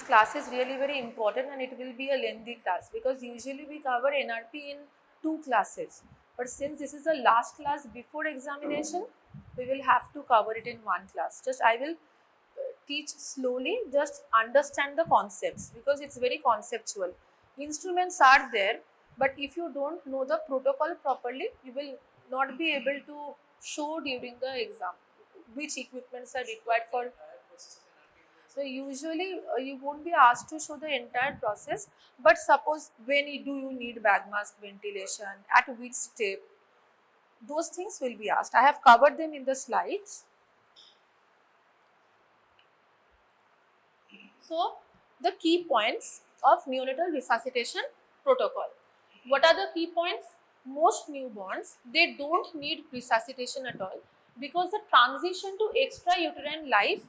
Class is really very important and it will be a lengthy class because usually we cover NRP in 2 classes. But since this is the last class before examination, we will have to cover it in one class. Just I will teach slowly, just understand the concepts because it's very conceptual. Instruments are there, but if you don't know the protocol properly, you will not be able to show during the exam which equipments are required for. So usually you won't be asked to show the entire process, but suppose when do you need bag mask ventilation, at which step, those things will be asked. I have covered them in the slides. So the key points of neonatal resuscitation protocol. What are the key points? Most newborns, they don't need resuscitation at all because the transition to extrauterine life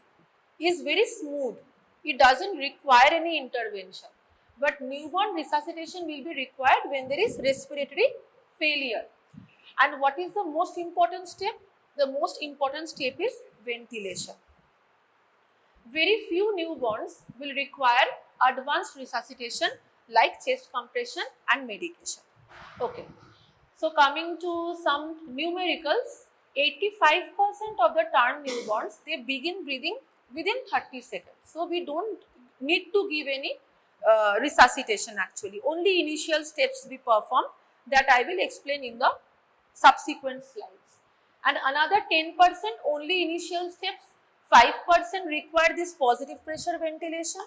is very smooth. It doesn't require any intervention. But newborn resuscitation will be required when there is respiratory failure. And what is the most important step? The most important step is ventilation. Very few newborns will require advanced resuscitation like chest compression and medication. Okay. So coming to some numericals, 85% of the term newborns, they begin breathing within 30 seconds. So we don't need to give any resuscitation actually. Only initial steps we perform that I will explain in the subsequent slides. And another 10% only initial steps, 5% require this positive pressure ventilation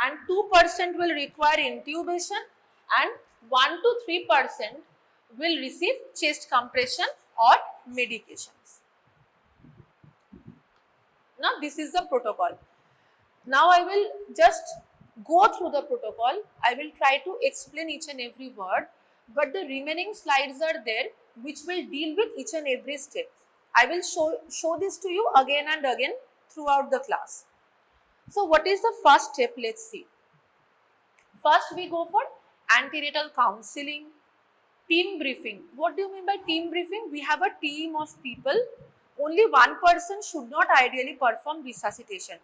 and 2% will require intubation and 1 to 3% will receive chest compression or medications. Now this is the protocol. Now I will just go through the protocol. I will try to explain each and every word, but the remaining slides are there which will deal with each and every step. I will show this to you again and again throughout the class. So what is the first step? Let's see. First we go for antenatal counseling, team briefing. What do you mean by team briefing? We have a team of people. Only one person should not ideally perform resuscitation.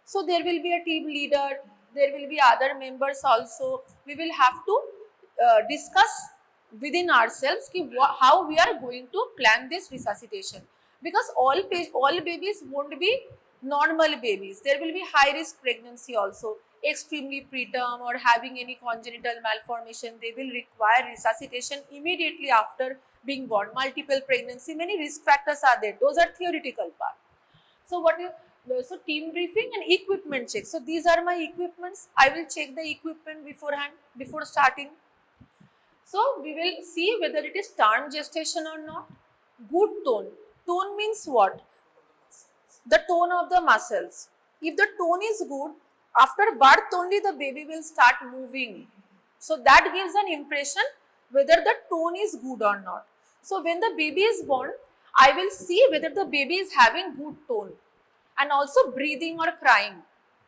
So there will be a team leader, there will be other members also. We will have to discuss within ourselves how we are going to plan this resuscitation. Because all babies won't be normal babies. There will be high risk pregnancy also, extremely preterm or having any congenital malformation. They will require resuscitation immediately after being born. Multiple pregnancy, many risk factors are there. Those are theoretical part. So so team briefing and equipment check. So these are my equipments. I will check the equipment beforehand, before starting. So we will see whether it is term gestation or not. Good tone. Tone means what? The tone of the muscles. If the tone is good, after birth only the baby will start moving. So that gives an impression whether the tone is good or not. So when the baby is born, I will see whether the baby is having good tone and also breathing or crying.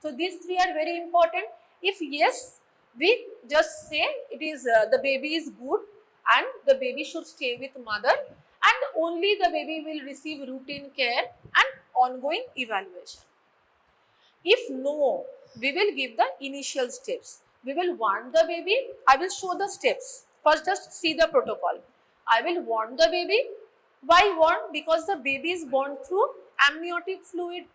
So these three are very important. If yes, we just say it is the baby is good and the baby should stay with mother and only the baby will receive routine care and ongoing evaluation. If no, we will give the initial steps. We will warn the baby. I will show the steps. First just see the protocol. I will warn the baby. Why warn? Because the baby is born through amniotic fluid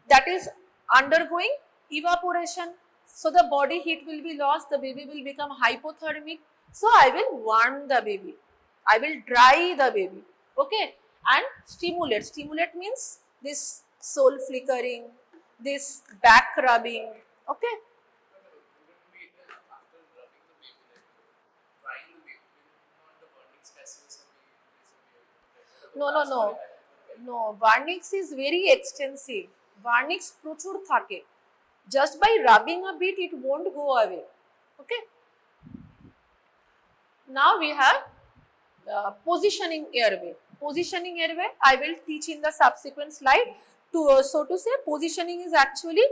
that is undergoing evaporation. So the body heat will be lost, the baby will become hypothermic. So I will warn the baby. I will dry the baby. Okay. And stimulate. Stimulate means this sole flickering, this back rubbing. Okay. No. No, Vernix is very extensive. Vernix প্রচুর থাকে. Just by rubbing a bit, it won't go away. Okay. Now we have positioning airway. Positioning airway, I will teach in the subsequent slide. So to say, positioning is actually,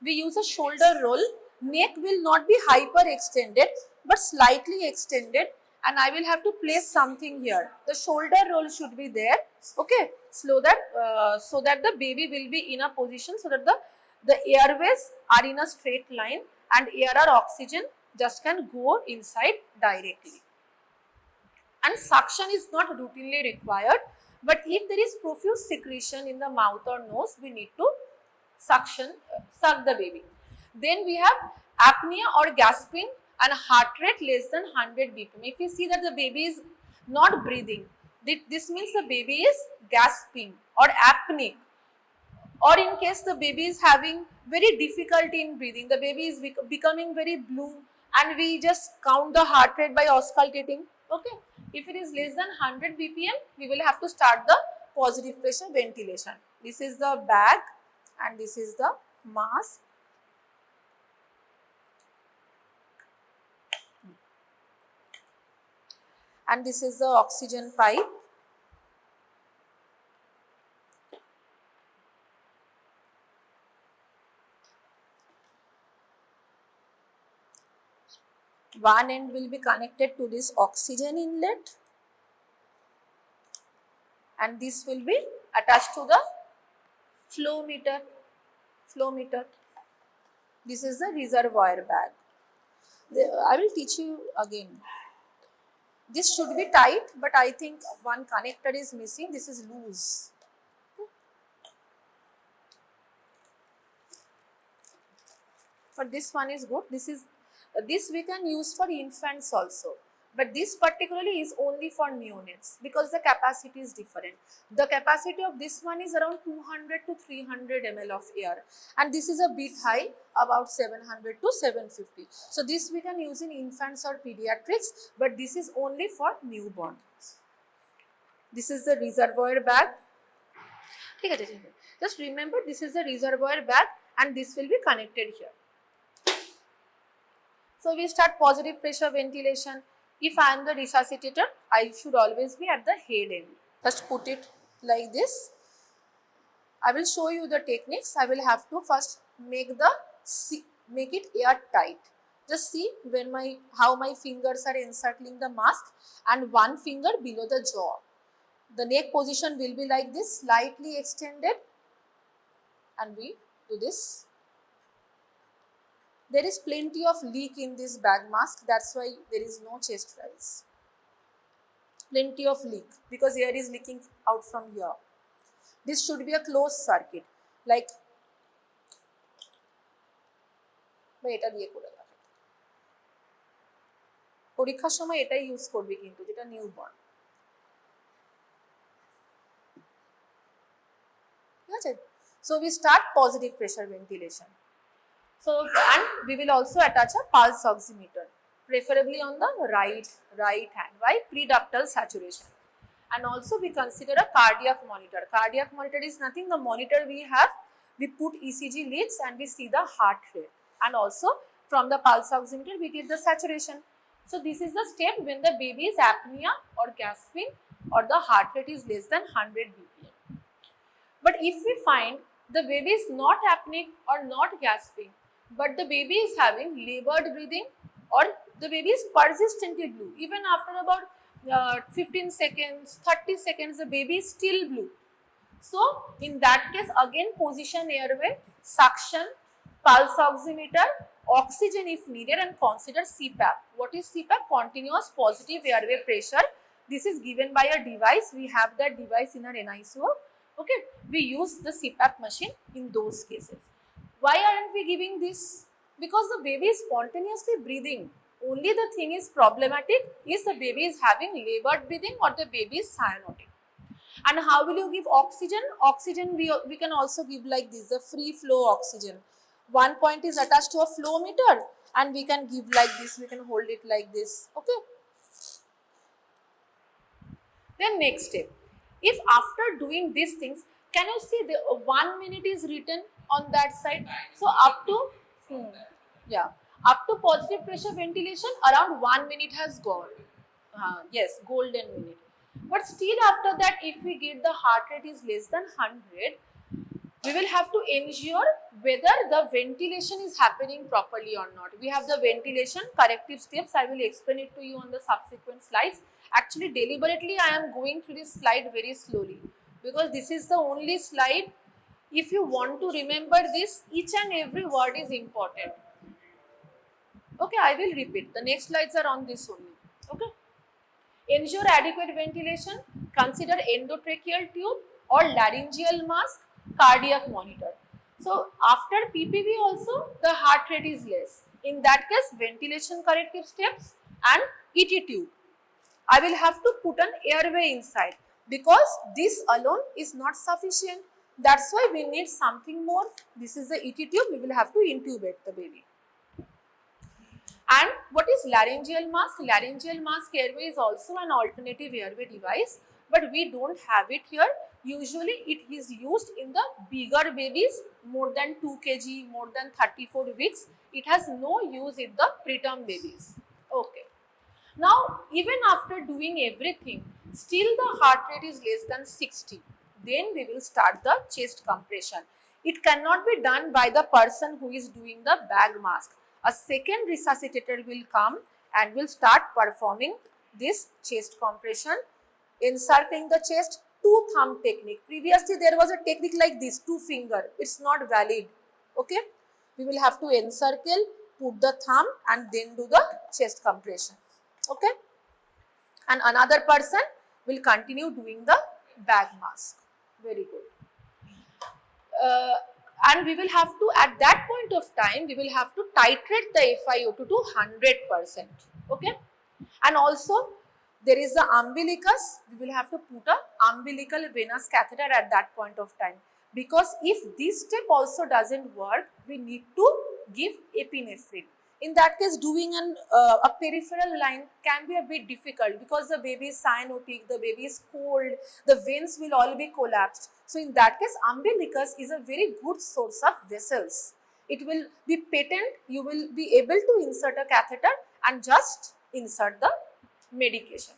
we use a shoulder roll. Neck will not be hyper extended, but slightly extended. And I will have to place something here. The shoulder roll should be there. Okay. So that the baby will be in a position so that the The airways are in a straight line and air or oxygen just can go inside directly. And suction is not routinely required, but if there is profuse secretion in the mouth or nose, we need to suck the baby. Then we have apnea or gasping and heart rate less than 100 bpm. If you see that the baby is not breathing, this means the baby is gasping or apneic. Or in case the baby is having very difficulty in breathing, the baby is becoming very blue and we just count the heart rate by auscultating. Okay, if it is less than 100 bpm, we will have to start the positive pressure ventilation. This is the bag and this is the mask. And this is the oxygen pipe. One end will be connected to this oxygen inlet and this will be attached to the flow meter. This is the reservoir bag. I will teach you again. This should be tight, but I think one connector is missing. This is loose. But this one is good. This we can use for infants also, but this particularly is only for neonates because the capacity is different. The capacity of this one is around 200 to 300 ml of air and this is a bit high, about 700 to 750. So this we can use in infants or pediatrics, but this is only for newborn. This is the reservoir bag. Just remember, this is the reservoir bag and this will be connected here. So we start positive pressure ventilation. If I am the resuscitator, I should always be at the head end. Just put it like this. I will show you the techniques. I will have to first make it airtight. Just see how my fingers are encircling the mask and one finger below the jaw. The neck position will be like this, slightly extended, and we do this. There is plenty of leak in this bag mask, that's why there is no chest rise. Plenty of leak because air is leaking out from here. This should be a closed circuit, like পরীক্ষার সময় এটাই use করবে কিন্তু যেটা newborn. ঠিক আছে? So we start positive pressure ventilation. So, and we will also attach a pulse oximeter, preferably on the right hand. Why? Preductal saturation. And also we consider a cardiac monitor. Cardiac monitor is nothing, the monitor we have, we put ECG leads and we see the heart rate. And also from the pulse oximeter we get the saturation. So this is the step when the baby is apnea or gasping or the heart rate is less than 100 bpm. But if we find the baby is not apneic or not gasping, but the baby is having labored breathing or the baby is persistently blue, even after about 15 seconds, 30 seconds, the baby is still blue. So in that case, again position airway, suction, pulse oximeter, oxygen if needed, and consider CPAP. What is CPAP? Continuous positive airway pressure. This is given by a device. We have that device in our NICU. Okay, we use the CPAP machine in those cases. Why aren't we giving this? Because the baby is spontaneously breathing. Only the thing is problematic is the baby is having labored breathing or the baby is cyanotic. And how will you give oxygen? Oxygen we can also give like this, the free flow oxygen. One point is attached to a flow meter and we can give like this, we can hold it like this. Okay. Then next step, if after doing these things, can you see the 1 minute is written on that side? So up to up to positive pressure ventilation around 1 minute has gone. Yes, golden minute. But still after that, if we get the heart rate is less than 100, we will have to ensure whether the ventilation is happening properly or not. We have the ventilation corrective steps. I will explain it to you on the subsequent slides. Actually, deliberately I am going through this slide very slowly because this is the only slide If you want to remember this, each and every word is important. Okay, I will repeat. The next slides are on this only. Okay. Ensure adequate ventilation. Consider endotracheal tube or laryngeal mask, cardiac monitor. So after PPV also the heart rate is less. In that case, ventilation corrective steps and ET tube. I will have to put an airway inside because this alone is not sufficient. That's why we need something more. This is the ET tube. We will have to intubate the baby. And what is laryngeal mask? Laryngeal mask airway is also an alternative airway device, but we don't have it here. Usually it is used in the bigger babies, more than 2 kg, more than 34 weeks. It has no use in the preterm babies. Okay. Now, even after doing everything, still the heart rate is less than 60. Then we will start the chest compression. It cannot be done by the person who is doing the bag mask. A second resuscitator will come and will start performing this chest compression, encircling the chest, two thumb technique. Previously there was a technique like this, 2 finger. It's not valid. Okay. We will have to encircle, put the thumb and then do the chest compression. Okay. And another person will continue doing the bag mask. Very good. And we will have to, at that point of time, we will have to titrate the FiO2 to 100%. Okay. And also, there is the umbilicus. We will have to put a umbilical venous catheter at that point of time. Because if this step also doesn't work, we need to give epinephrine. In that case, doing a peripheral line can be a bit difficult because the baby is cyanotic, the baby is cold, the veins will all be collapsed. So in that case, umbilicus is a very good source of vessels. It will be patent, you will be able to insert a catheter and just insert the medication.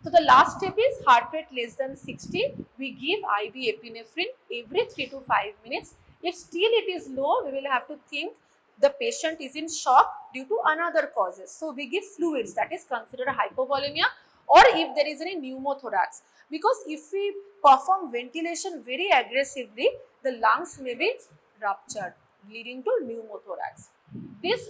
So the last step is heart rate less than 60. We give IV epinephrine every 3 to 5 minutes. If still it is low, we will have to think the patient is in shock due to another causes. So we give fluids, that is considered hypovolemia, or if there is any pneumothorax. Because if we perform ventilation very aggressively, the lungs may be ruptured, leading to pneumothorax. This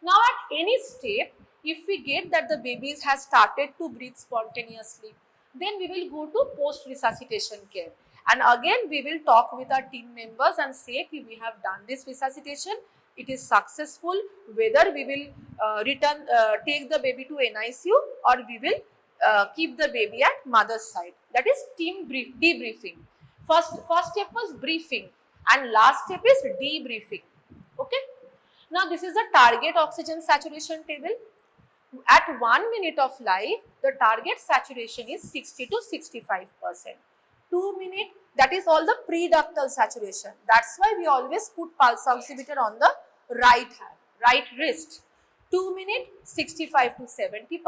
now at any step, if we get that the baby has started to breathe spontaneously, then we will go to post-resuscitation care. And again, we will talk with our team members and say we have done this resuscitation, it is successful, whether we will take the baby to NICU or we will keep the baby at mother's side. That is team debriefing. First step was briefing and last step is debriefing. Okay. Now this is the target oxygen saturation table. At 1 minute of life, the target saturation is 60 to 65%. 2 minutes, that is all the pre-ductal saturation. That's why we always put pulse oximeter on the right hand, right wrist. 2 minutes, 65 to 70%.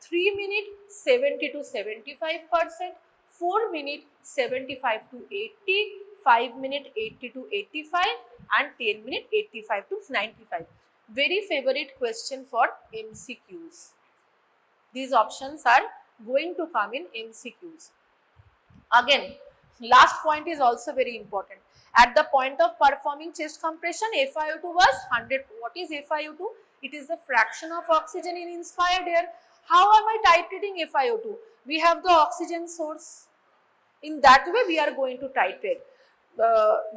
3 minutes, 70 to 75%. 4 minutes, 75 to 80. 5 minutes, 80 to 85. And 10 minutes, 85 to 95. Very favorite question for MCQs. These options are going to come in MCQs. Again, last point is also very important. At the point of performing chest compression, FiO2 was 100. What is FiO2? It is the fraction of oxygen in inspired air. How am I titrating FiO2? We have the oxygen source. In that way, we are going to titrate.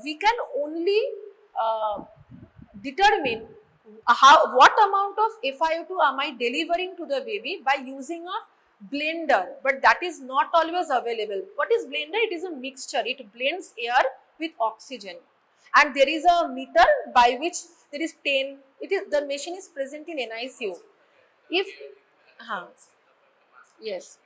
We can only determine what amount of FiO2 am I delivering to the baby by using a blender, but that is not always available. What is blender? It is a mixture. It blends air with oxygen, and there is a meter by which there is 10. The machine is present in NICU. If yes,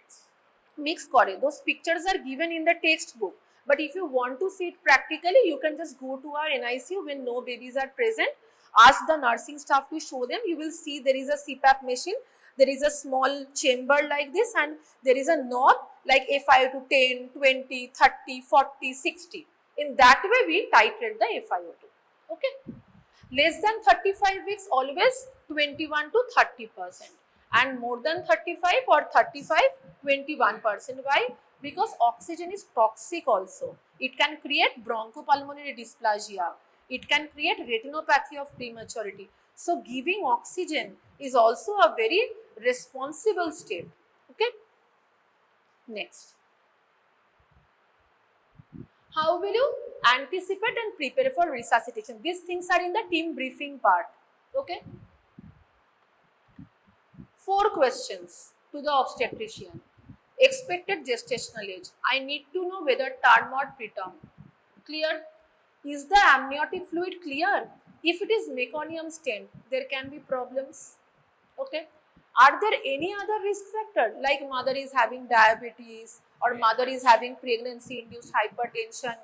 mix kore. Those pictures are given in the textbook. But if you want to see it practically, you can just go to our NICU when no babies are present. Ask the nursing staff to show them. You will see there is a CPAP machine. There is a small chamber like this and there is a knob like FiO2 10, 20, 30, 40, 60. In that way, we titrate the FiO2. Okay. Less than 35 weeks, always 21 to 30%. And more than 35 or 35, 21%. Why? Because oxygen is toxic also. It can create bronchopulmonary dysplasia. It can create retinopathy of prematurity. So giving oxygen is also a very responsible step. Okay. Next. How will you anticipate and prepare for resuscitation? These things are in the team briefing part. Okay. 4 questions to the obstetrician. Expected gestational age. I need to know whether term or preterm. Clear? Is the amniotic fluid clear? If it is meconium stent, there can be problems. Okay. Are there any other risk factor like mother is having diabetes or mother is having pregnancy induced hypertension?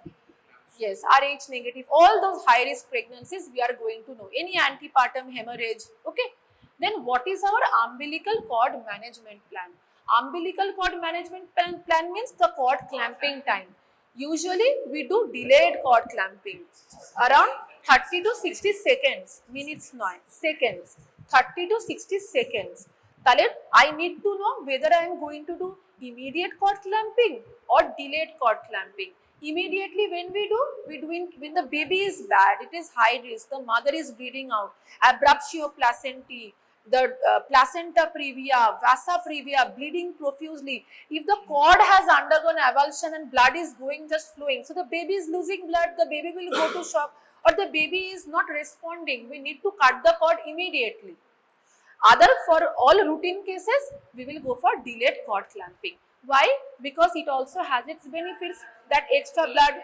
Yes, Rh negative, all those high risk pregnancies we are going to know. Any antepartum hemorrhage, okay. Then what is our umbilical cord management plan? Umbilical cord management plan means the cord clamping time. Usually we do delayed cord clamping around 30 to 60 seconds, minutes not, seconds, 30 to 60 seconds. Then I need to know whether I am going to do immediate cord clamping or delayed cord clamping. Immediately when we do when the baby is bad, it is high risk, the mother is bleeding out, abruptio placentae, the placenta previa, vasa previa, bleeding profusely. If the cord has undergone avulsion and blood is going just flowing, so the baby is losing blood, the baby will go to shock or the baby is not responding, we need to cut the cord immediately. Other, for all routine cases, we will go for delayed cord clamping. Why? Because it also has its benefits. That extra blood,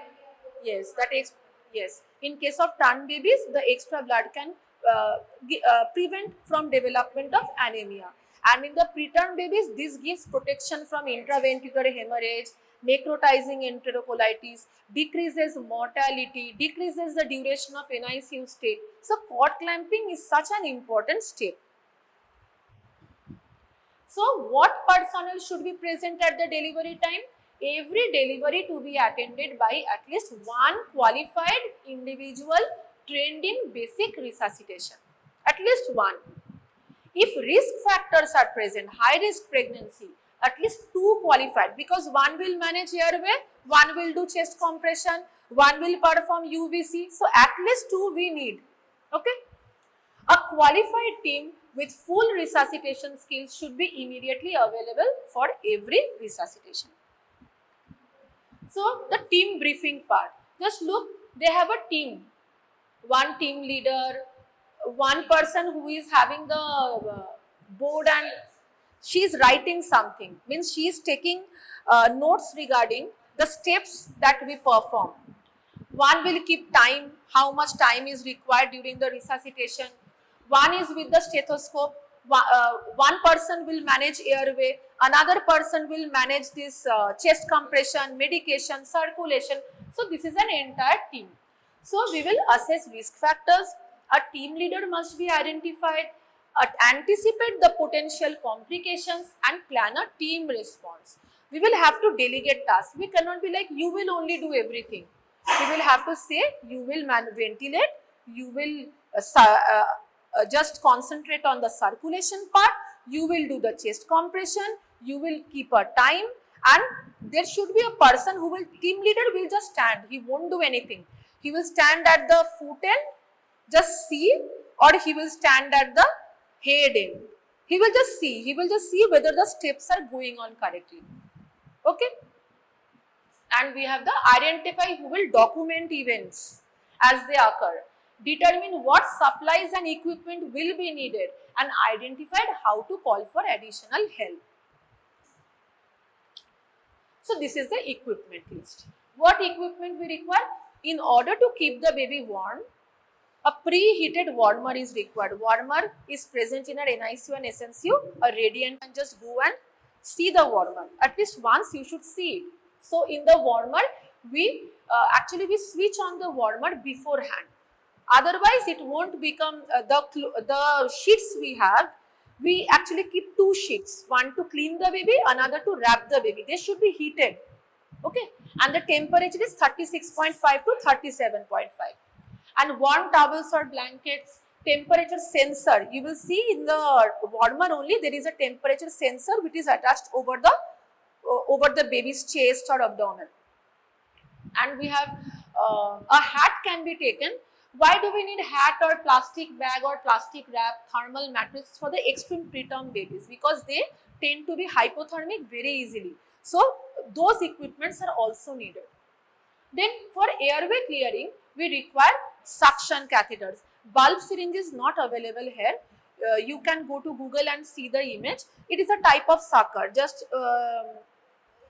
yes, in case of turn babies, the extra blood can prevent from development of anemia. And in the preterm babies, this gives protection from intraventricular hemorrhage, necrotizing enterocolitis, decreases mortality, decreases the duration of NICU stay. So cord clamping is such an important step. So what personnel should be present at the delivery time? Every delivery to be attended by at least one qualified individual trained in basic resuscitation. At least one. If risk factors are present, high risk pregnancy, at least 2 qualified, because one will manage airway, one will do chest compression, one will perform UVC. So at least 2 we need. Okay. A qualified team with full resuscitation skills should be immediately available for every resuscitation. So the team briefing part, just look, they have a team, one team leader, one person who is having the board and she is writing something, means she is taking notes regarding the steps that we perform. One will keep time, how much time is required during the resuscitation. One is with the stethoscope, one person will manage airway, another person will manage this chest compression, medication, circulation. So this is an entire team. So we will assess risk factors, a team leader must be identified, anticipate the potential complications and plan a team response. We will have to delegate tasks. We cannot be like, you will only do everything. We will have to say, you will ventilate, you will just concentrate on the circulation part, you will do the chest compression, you will keep a time, and there should be a person who will, team leader will just stand, he won't do anything. He will stand at the foot end, just see, or he will stand at the head end. He will just see whether the steps are going on correctly. Okay. And we have the identify who will document events as they occur, determine what supplies and equipment will be needed, and identified how to call for additional help. So this is the equipment list. What equipment we require? In order to keep the baby warm, a preheated warmer is required. Warmer is present in our NICU and SNCU, a radiant, and just go and see the warmer. At least once you should see it. So in the warmer, we actually switch on the warmer beforehand. Otherwise, it won't become the sheets we have. We actually keep 2 sheets, one to clean the baby, another to wrap the baby. They should be heated. Okay, and the temperature is 36.5 to 37.5. And warm towels or blankets, temperature sensor. You will see in the warmer only there is a temperature sensor which is attached over the baby's chest or abdomen. and we have a hat can be taken. Why do we need hat or plastic bag or plastic wrap, thermal mattress for the extreme preterm babies? Because they tend to be hypothermic very easily. So those equipments are also needed. Then for airway clearing, we require suction catheters. Bulb syringe is not available here. You can go to Google and see the image. It is a type of sucker. Just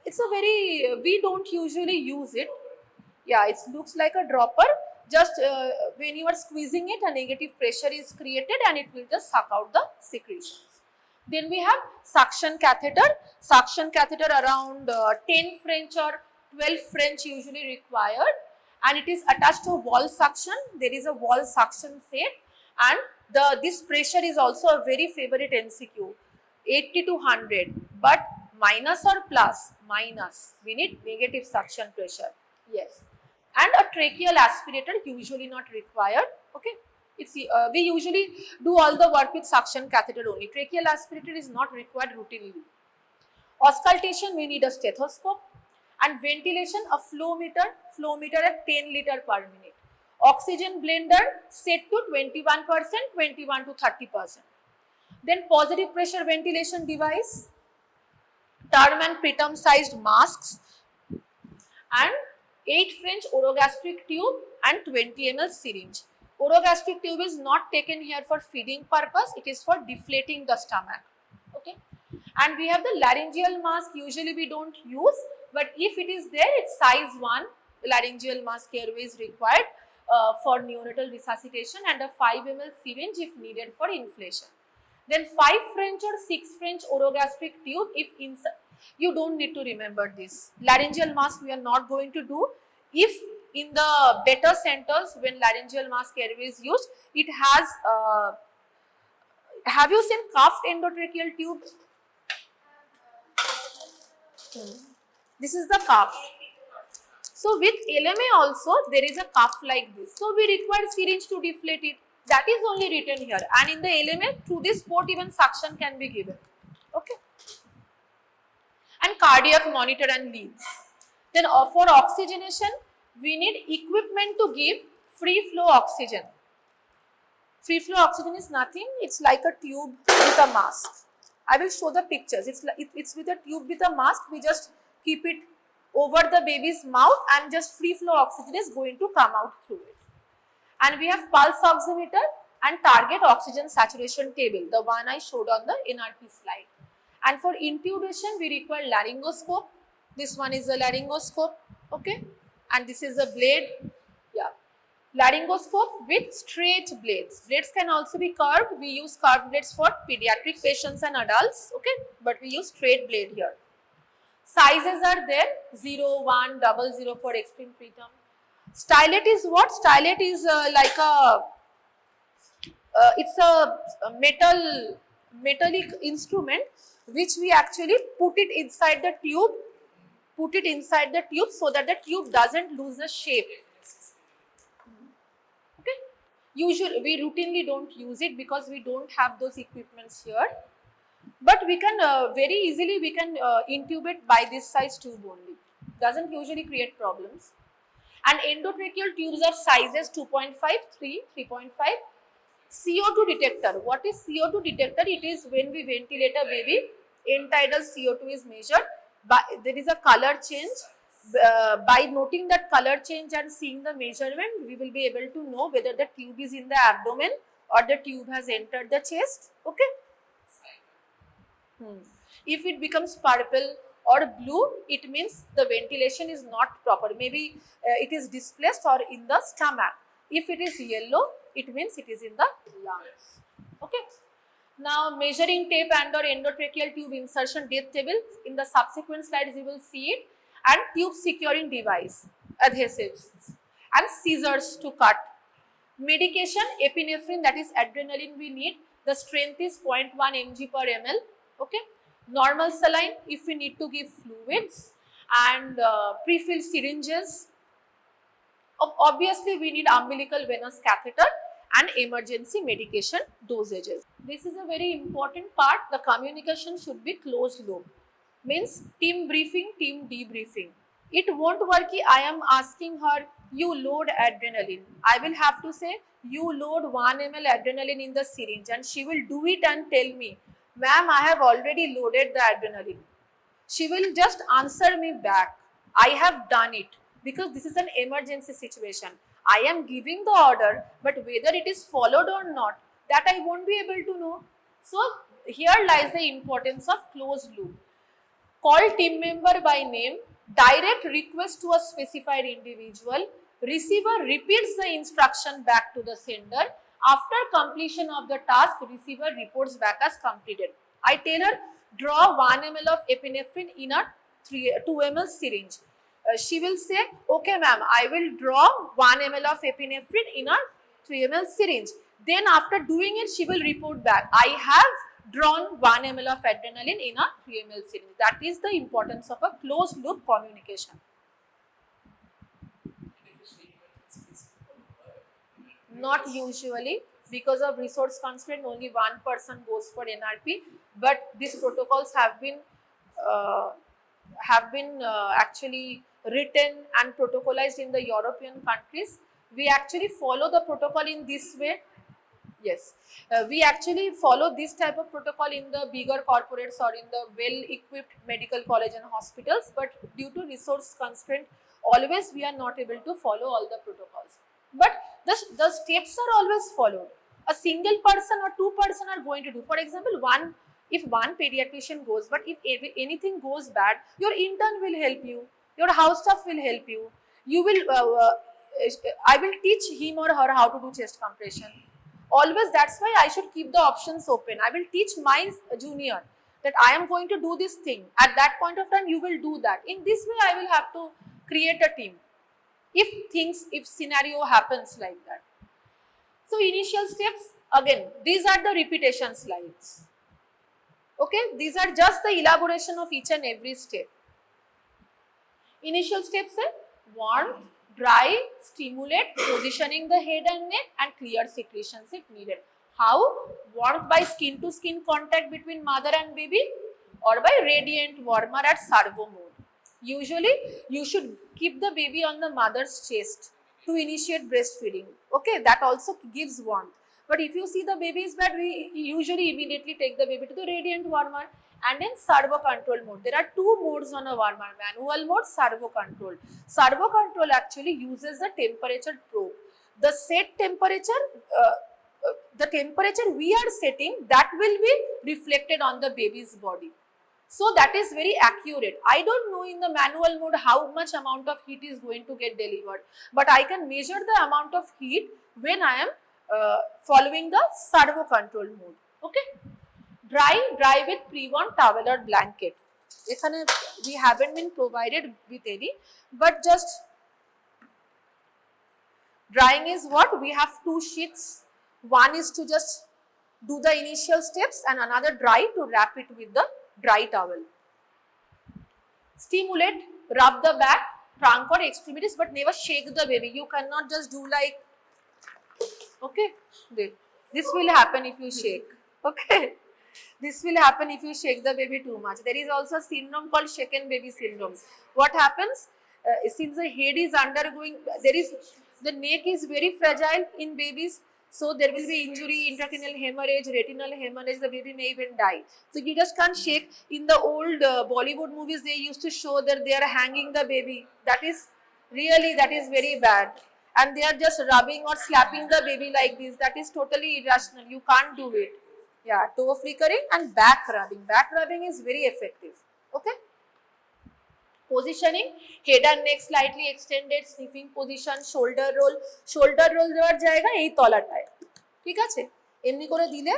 it's a very we don't usually use it. Yeah, it looks like a dropper. Just when you are squeezing it, a negative pressure is created and it will just suck out the secretions. Then we have suction catheter. Suction catheter around 10 French or 12 French usually required, and it is attached to wall suction. There is a wall suction set, and this pressure is also a very favorite MCQ, 80 to 100. But minus or plus? Minus. We need negative suction pressure. Yes. And a tracheal aspirator usually not required. Okay. It's we usually do all the work with suction catheter only. Tracheal aspirator is not required routinely. Auscultation, we need a stethoscope, and ventilation, a flow meter at 10 liter per minute. Oxygen blender set to 21%, 21 to 30%. Then positive pressure ventilation device, term and preterm sized masks, and 8 French orogastric tube and 20 ml syringe. Orogastric tube is not taken here for feeding purpose, it is for deflating the stomach. Okay. And we have the laryngeal mask, usually we don't use, but if it is there, it's size 1 laryngeal mask airway is required for neonatal resuscitation, and a 5 ml syringe if needed for inflation. Then 5 French or 6 French orogastric tube if you don't need to remember this. Laryngeal mask we are not going to do. If in the better centers when laryngeal mask airway is used, it has, have you seen cuffed endotracheal tube? This is the cuff. So with LMA also there is a cuff like this. So we require syringe to deflate it. That is only written here, and in the LMA through this port even suction can be given. Okay. And cardiac monitor and leads. Then for oxygenation, we need equipment to give free flow oxygen. Free flow oxygen is nothing, it's like a tube with a mask. I will show the pictures. It's with a tube with a mask. We just keep it over the baby's mouth and just free flow oxygen is going to come out through it. And we have pulse oximeter and target oxygen saturation table, the one I showed on the NRP slide. And for intubation, we require laryngoscope. This one is a laryngoscope, okay? And this is a blade, yeah. Laryngoscope with straight blades. Blades can also be curved. We use curved blades for pediatric patients and adults, okay? But we use straight blade here. Sizes are there, 0, 1, 00 for extreme preterm. Stylet is what? Stylet is like a, it's a metallic instrument which we actually put it inside the tube, so that the tube doesn't lose the shape. Okay. Usually we routinely don't use it because we don't have those equipments here. But we can very easily we can intubate by this size tube only. Doesn't usually create problems. And endotracheal tubes are sizes 2.5, 3, 3.5. CO2 detector. What is CO2 detector? It is when we ventilate a baby, end-tidal CO2 is measured. There is a color change. By noting that color change and seeing the measurement, we will be able to know whether the tube is in the abdomen or the tube has entered the chest. Okay. If it becomes purple or blue, it means the ventilation is not proper. Maybe it is displaced or in the stomach. If it is yellow, it means it is in the lungs. Okay. Now measuring tape and or endotracheal tube insertion depth table. In the subsequent slides you will see it. And tube securing device, adhesives and scissors to cut. Medication, epinephrine, that is adrenaline we need. The strength is 0.1 mg per ml. Okay. Normal saline if we need to give fluids, and pre-filled syringes. Obviously we need umbilical venous catheter and emergency medication dosages. This is a very important part. The communication should be closed loop. Means team briefing, team debriefing. It won't work. I am asking her, you load adrenaline. I will have to say, you load 1 ml adrenaline in the syringe, and she will do it and tell me, ma'am, I have already loaded the adrenaline. She will just answer me back, I have done it, because this is an emergency situation. I am giving the order, but whether it is followed or not, that I won't be able to know. So here lies the importance of closed loop. Call team member by name, direct request to a specified individual, receiver repeats the instruction back to the sender. After completion of the task, receiver reports back as completed. I tell her, draw 1 ml of epinephrine in a 2 ml syringe. She will say, okay ma'am, I will draw 1 ml of epinephrine in a 3 ml syringe. Then after doing it, she will report back, I have drawn 1 ml of adrenaline in a 3 ml syringe. That is the importance of a closed loop communication. Not usually, because of resource constraint, only one person goes for NRP. But these protocols have been actually written and protocolized in the European countries. We actually follow the protocol in this way. Yes, we actually follow this type of protocol in the bigger corporates or in the well-equipped medical college and hospitals. But due to resource constraint, always we are not able to follow all the protocols. But the steps are always followed. A single person or two person are going to do. For example, if one pediatrician goes, but if anything goes bad, your intern will help you, your house staff will help you. You will, I will teach him or her how to do chest compression. Always, that's why I should keep the options open. I will teach my junior that I am going to do this thing. At that point of time, you will do that. In this way, I will have to create a team. If scenario happens like that. So initial steps, again, these are the repetition slides. Okay, these are just the elaboration of each and every step. Initial steps are warm, dry, stimulate, positioning the head and neck, and clear secretions if needed. How? Warmth by skin to skin contact between mother and baby, or by radiant warmer at servo mode. Usually, you should keep the baby on the mother's chest to initiate breastfeeding. Okay, that also gives warmth. But if you see the baby is bad, we usually immediately take the baby to the radiant warmer. And in servo control mode, there are two modes on a warmer: manual mode, servo control. Servo control actually uses the temperature probe. The set temperature, the temperature we are setting, that will be reflected on the baby's body. So that is very accurate. I don't know in the manual mode how much amount of heat is going to get delivered, but I can measure the amount of heat when I am following the servo control mode. Okay. Dry with pre-worn towel or blanket. We haven't been provided with any, but just drying is what? We have two sheets. One is to just do the initial steps and another dry to wrap it with the dry towel. Stimulate, rub the back, trunk or extremities, but never shake the baby. You cannot just do like, okay, this will happen if you shake, okay. This will happen if you shake the baby too much. There is also a syndrome called shaken baby syndrome. What happens? Since the head is undergoing, the neck is very fragile in babies. So there will be injury, intracranial hemorrhage, retinal hemorrhage, the baby may even die. So you just can't shake. In the old Bollywood movies, they used to show that they are hanging the baby. That is very bad. And they are just rubbing or slapping the baby like this. That is totally irrational. You can't do it. Yeah, toe flickering and back rubbing. Back rubbing is very effective. Okay. Positioning, head and neck slightly extended, sniffing position, shoulder roll. Shoulder roll দেওয়ার জায়গা এই তলাটায়, ঠিক আছে? এমনি করে দিলে,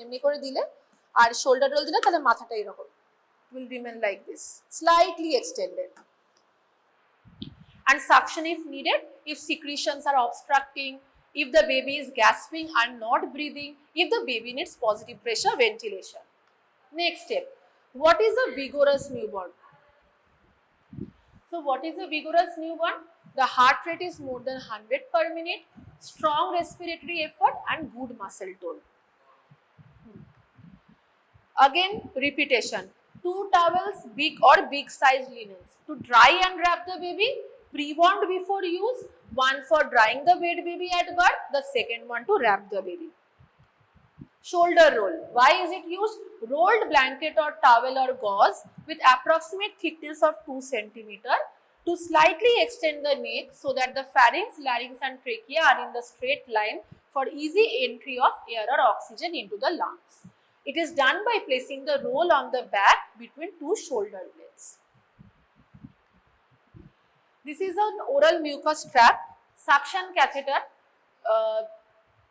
এমনি করে দিলে আর shoulder roll দিলে তাহলে মাথাটা এরকম will remain like this, slightly extended. And suction if needed, if secretions are obstructing, if the baby is gasping and not breathing, if the baby needs positive pressure ventilation. Next step. What is a vigorous newborn? So what is a vigorous newborn? The heart rate is more than 100 per minute, strong respiratory effort and good muscle tone. Again, repetition. 2 towels, big or big size linens to dry and wrap the baby, pre-warmed before use, one for drying the wet baby at birth, the second one to wrap the baby. Shoulder roll. Why is it used? Rolled blanket or towel or gauze with approximate thickness of 2 cm to slightly extend the neck so that the pharynx, larynx and trachea are in the straight line for easy entry of air or oxygen into the lungs. It is done by placing the roll on the back between two shoulder blades. This is an oral mucus trap, suction catheter.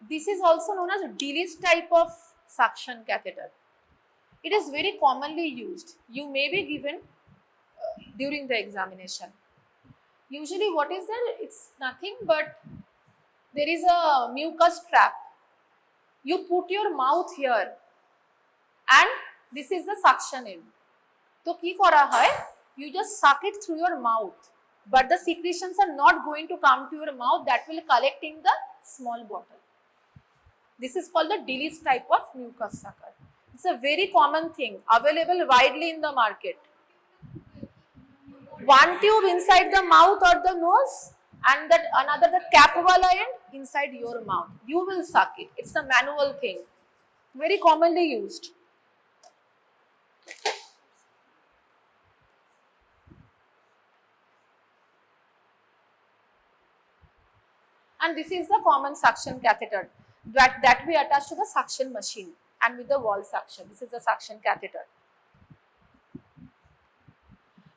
This is also known as Dillis type of suction catheter. It is very commonly used. You may be given during the examination. Usually what is there? It's nothing but there is a mucus trap. You put your mouth here and this is the suction end. So ki kora hoy? You just suck it through your mouth. But the secretions are not going to come to your mouth, that will collect in the small bottle. This is called the Dillis type of mucus sucker. It's a very common thing, available widely in the market. One tube inside the mouth or the nose and that another the cap wala end inside your mouth. You will suck it. It's a manual thing. Very commonly used. And this is the common suction catheter that we attach to the suction machine and with the wall suction. This is the suction catheter.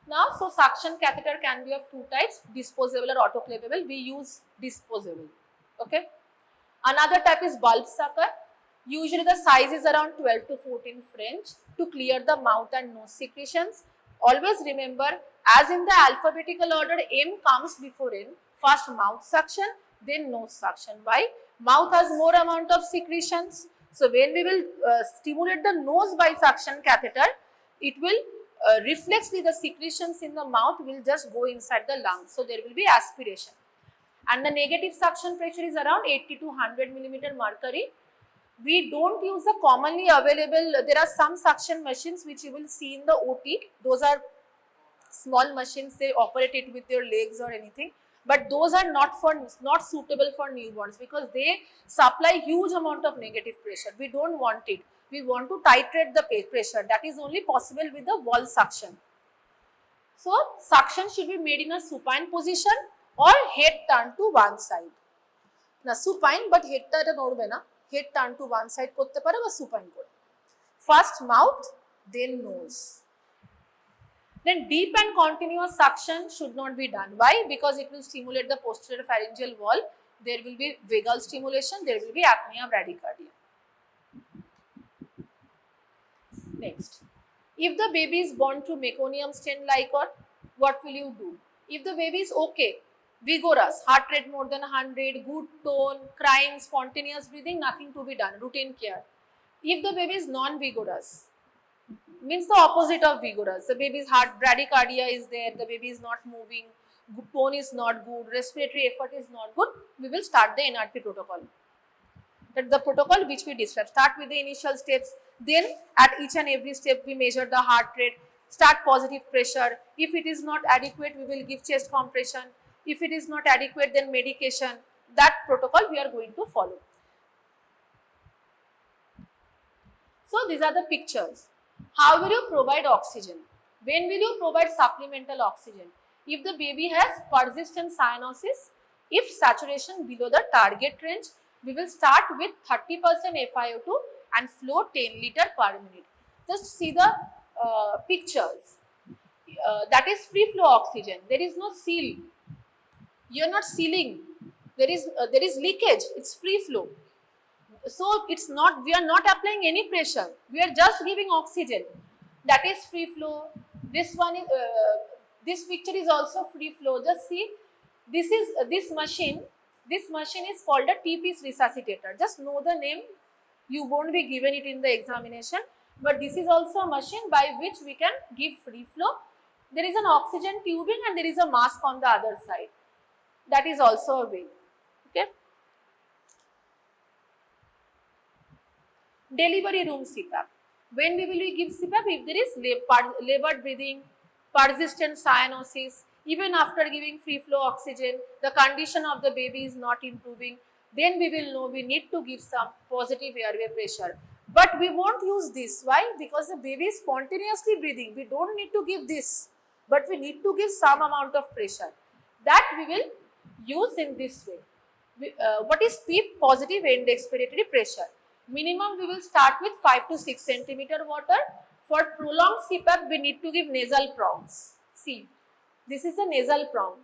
Now, so suction catheter can be of two types, disposable or autoclavable. We use disposable. Okay. Another type is bulb sucker. Usually the size is around 12 to 14 French to clear the mouth and nose secretions. Always remember, as in the alphabetical order, M comes before N. First mouth suction, then nose suction. Why? Mouth has more amount of secretions. So when we will stimulate the nose by suction catheter, it will reflexly the secretions in the mouth will just go inside the lungs. So there will be aspiration. And the negative suction pressure is around 80 to 100 millimeter mercury. We don't use the commonly available, there are some suction machines which you will see in the OT. Those are small machines, they operate it with your legs or anything. But those are not suitable for newborns because they supply huge amount of negative pressure. We don't want it. We want to titrate the pressure. That is only possible with the wall suction. So, suction should be made in a supine position or head turned to one side. Now, supine but head turned to one side korte pare ba supine kore. First mouth, then nose. Then deep and continuous suction should not be done. Why? Because it will stimulate the posterior pharyngeal wall. There will be vagal stimulation. There will be apnea bradycardia. Next, if the baby is born through meconium stent licor, what will you do? If the baby is okay, vigorous, heart rate more than 100, good tone, crying, spontaneous breathing, nothing to be done, routine care. If the baby is non-vigorous, means the opposite of vigorous, the baby's heart bradycardia is there, the baby is not moving, tone is not good, respiratory effort is not good, we will start the NRP protocol. That's the protocol which we describe. Start with the initial steps, then at each and every step we measure the heart rate, start positive pressure. If it is not adequate, we will give chest compression. If it is not adequate, then medication. That protocol we are going to follow. So these are the pictures. How will you provide oxygen? When will you provide supplemental oxygen? If the baby has persistent cyanosis, if saturation below the target range, we will start with 30% FiO2 and flow 10 liter per minute. Just see the pictures. That is free flow oxygen. There is no seal. You are not sealing. There is leakage. It's free flow. So it's not, we are not applying any pressure. We are just giving oxygen. That is free flow. This one is, this picture is also free flow. Just see, this is this machine. This machine is called a T-piece resuscitator. Just know the name. You won't be given it in the examination. But this is also a machine by which we can give free flow. There is an oxygen tubing and there is a mask on the other side. That is also a way. Okay. Delivery room CPAP. When we will give CPAP? If there is labored breathing, persistent cyanosis, even after giving free flow oxygen, the condition of the baby is not improving, then we will know we need to give some positive airway pressure. But we won't use this. Why? Because the baby is spontaneously breathing. We don't need to give this, but we need to give some amount of pressure. That we will use in this way. What is PEEP? Positive end expiratory pressure. Minimum we will start with 5 to 6 centimeter water. For prolonged CPAP, we need to give nasal prongs. See, this is a nasal prong.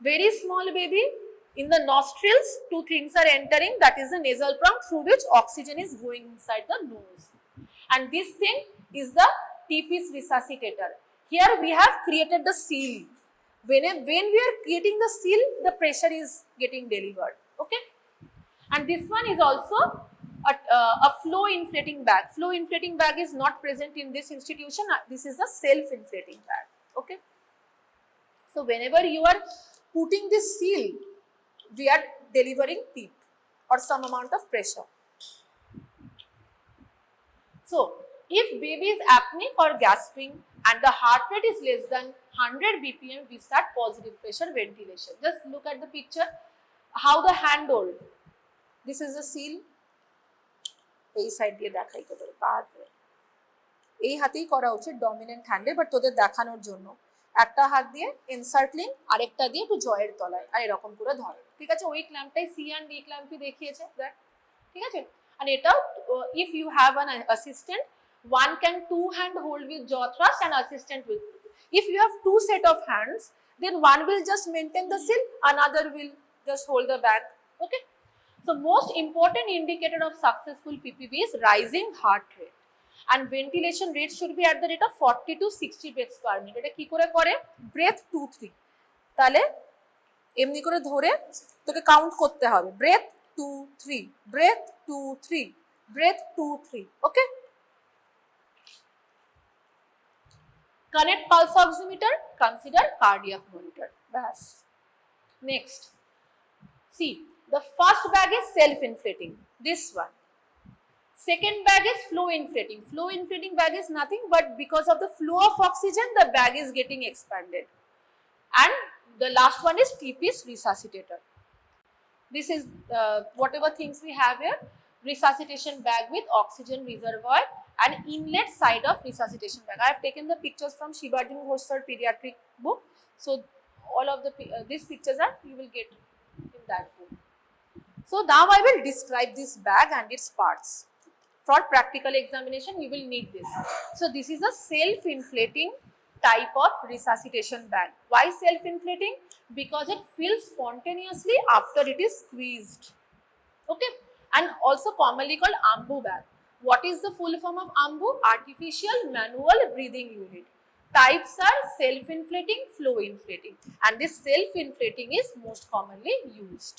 Very small baby, in the nostrils, two things are entering, that is the nasal prong through which oxygen is going inside the nose. And this thing is the TP's resuscitator. Here we have created the seal. When we are creating the seal, the pressure is getting delivered. Okay. And this one is also a flow inflating bag. Flow inflating bag is not present in this institution. This is a self-inflating bag. Okay. So whenever you are putting this seal, we are delivering PEEP or some amount of pressure. So if baby is apneic or gasping and the heart rate is less than 100 BPM, we start positive pressure ventilation. Just look at the picture, how the handhold. This is a seal. এই side দিয়ে দেখাই তোদের পা ধরে এই হাতেই করা উচিত ডমিনেন্ট হ্যান্ডে, বাট তোদের দেখানোর জন্য একটা হাত দিয়ে এনসার্টলিং, আরেকটা দিয়ে একটু জয়ের তলায়, আর এরকম করে ধরে। ঠিক আছে, ওই ক্ল্যাম্পটাই সি অ্যান্ড ডি ক্ল্যাম্পই দেখিয়েছে দেখ। ঠিক আছে, আর এটাও if you have an assistant, one can two hand hold with jaw thrust and assistant will. If you have two set of hands, then one will just maintain the seal, another will just hold the bag. Okay. So most important indicator of successful PPV is rising heart rate, and ventilation rate should be at the rate of 40 to 60 breaths per minute. এটা কি করে করে? breath 2 3, তাহলে এমনি করে ধরে তোকে count করতে হবে, breath 2 3, breath 2 3, breath 2 3. Okay. Connect pulse oximeter, consider cardiac monitor. Bas. Next, see, the first bag is self-inflating, this one. Second bag is flow inflating. Flow inflating bag is nothing but because of the flow of oxygen, the bag is getting expanded. And the last one is TP's resuscitator. This is whatever things we have here, resuscitation bag with oxygen reservoir and inlet side of resuscitation bag. I have taken the pictures from Shivardhan Ghosh sir pediatric book. So all of the these pictures are you will get in that book. So now I will describe this bag and its parts. For practical examination, you will need this. So this is a self-inflating type of resuscitation bag. Why self-inflating? Because it fills spontaneously after it is squeezed. Okay. And also commonly called AMBU bag. What is the full form of AMBU? Artificial Manual Breathing Unit. Types are self-inflating, flow-inflating, and this self-inflating is most commonly used.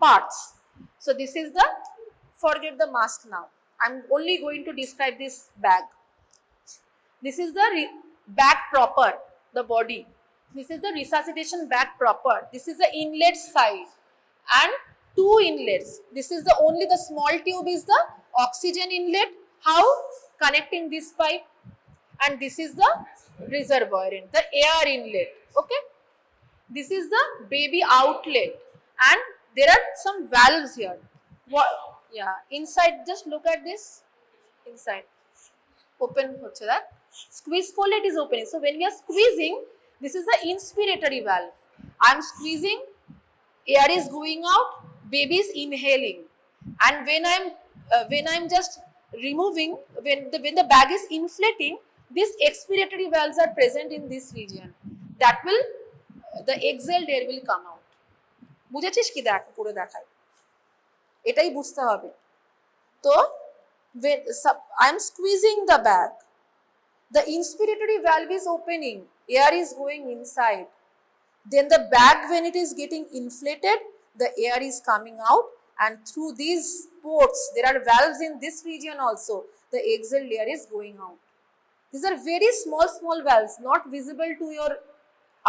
Parts. So this is the, forget the mask now. I'm only going to describe this bag. This is the bag proper, the body. This is the resuscitation bag proper. This is the inlet side and two inlets. This is the only the small tube is the oxygen inlet. How? Connecting this pipe, and this is the reservoir in the air inlet. Okay. This is the baby outlet, and there are some valves here. What? Yeah. Inside, just look at this. Inside, open. That squeeze collet is opening. So when we are squeezing, this is the inspiratory valve. I am squeezing, air is going out, baby is inhaling, and when I'm just removing, when the bag is inflating, these expiratory valves are present in this region. That will, the exhaled air will come out. বুঝেছিস কি? দেখ পুরো দেখাই, এটাই বুঝতে হবে। তো when I am squeezing the bag, the inspiratory valve is opening, air is going inside. Then the bag, when it is getting inflated, the air is coming out, and through these ports, there are valves in this region also, the exhaled air is going out. These are very small valves, not visible to your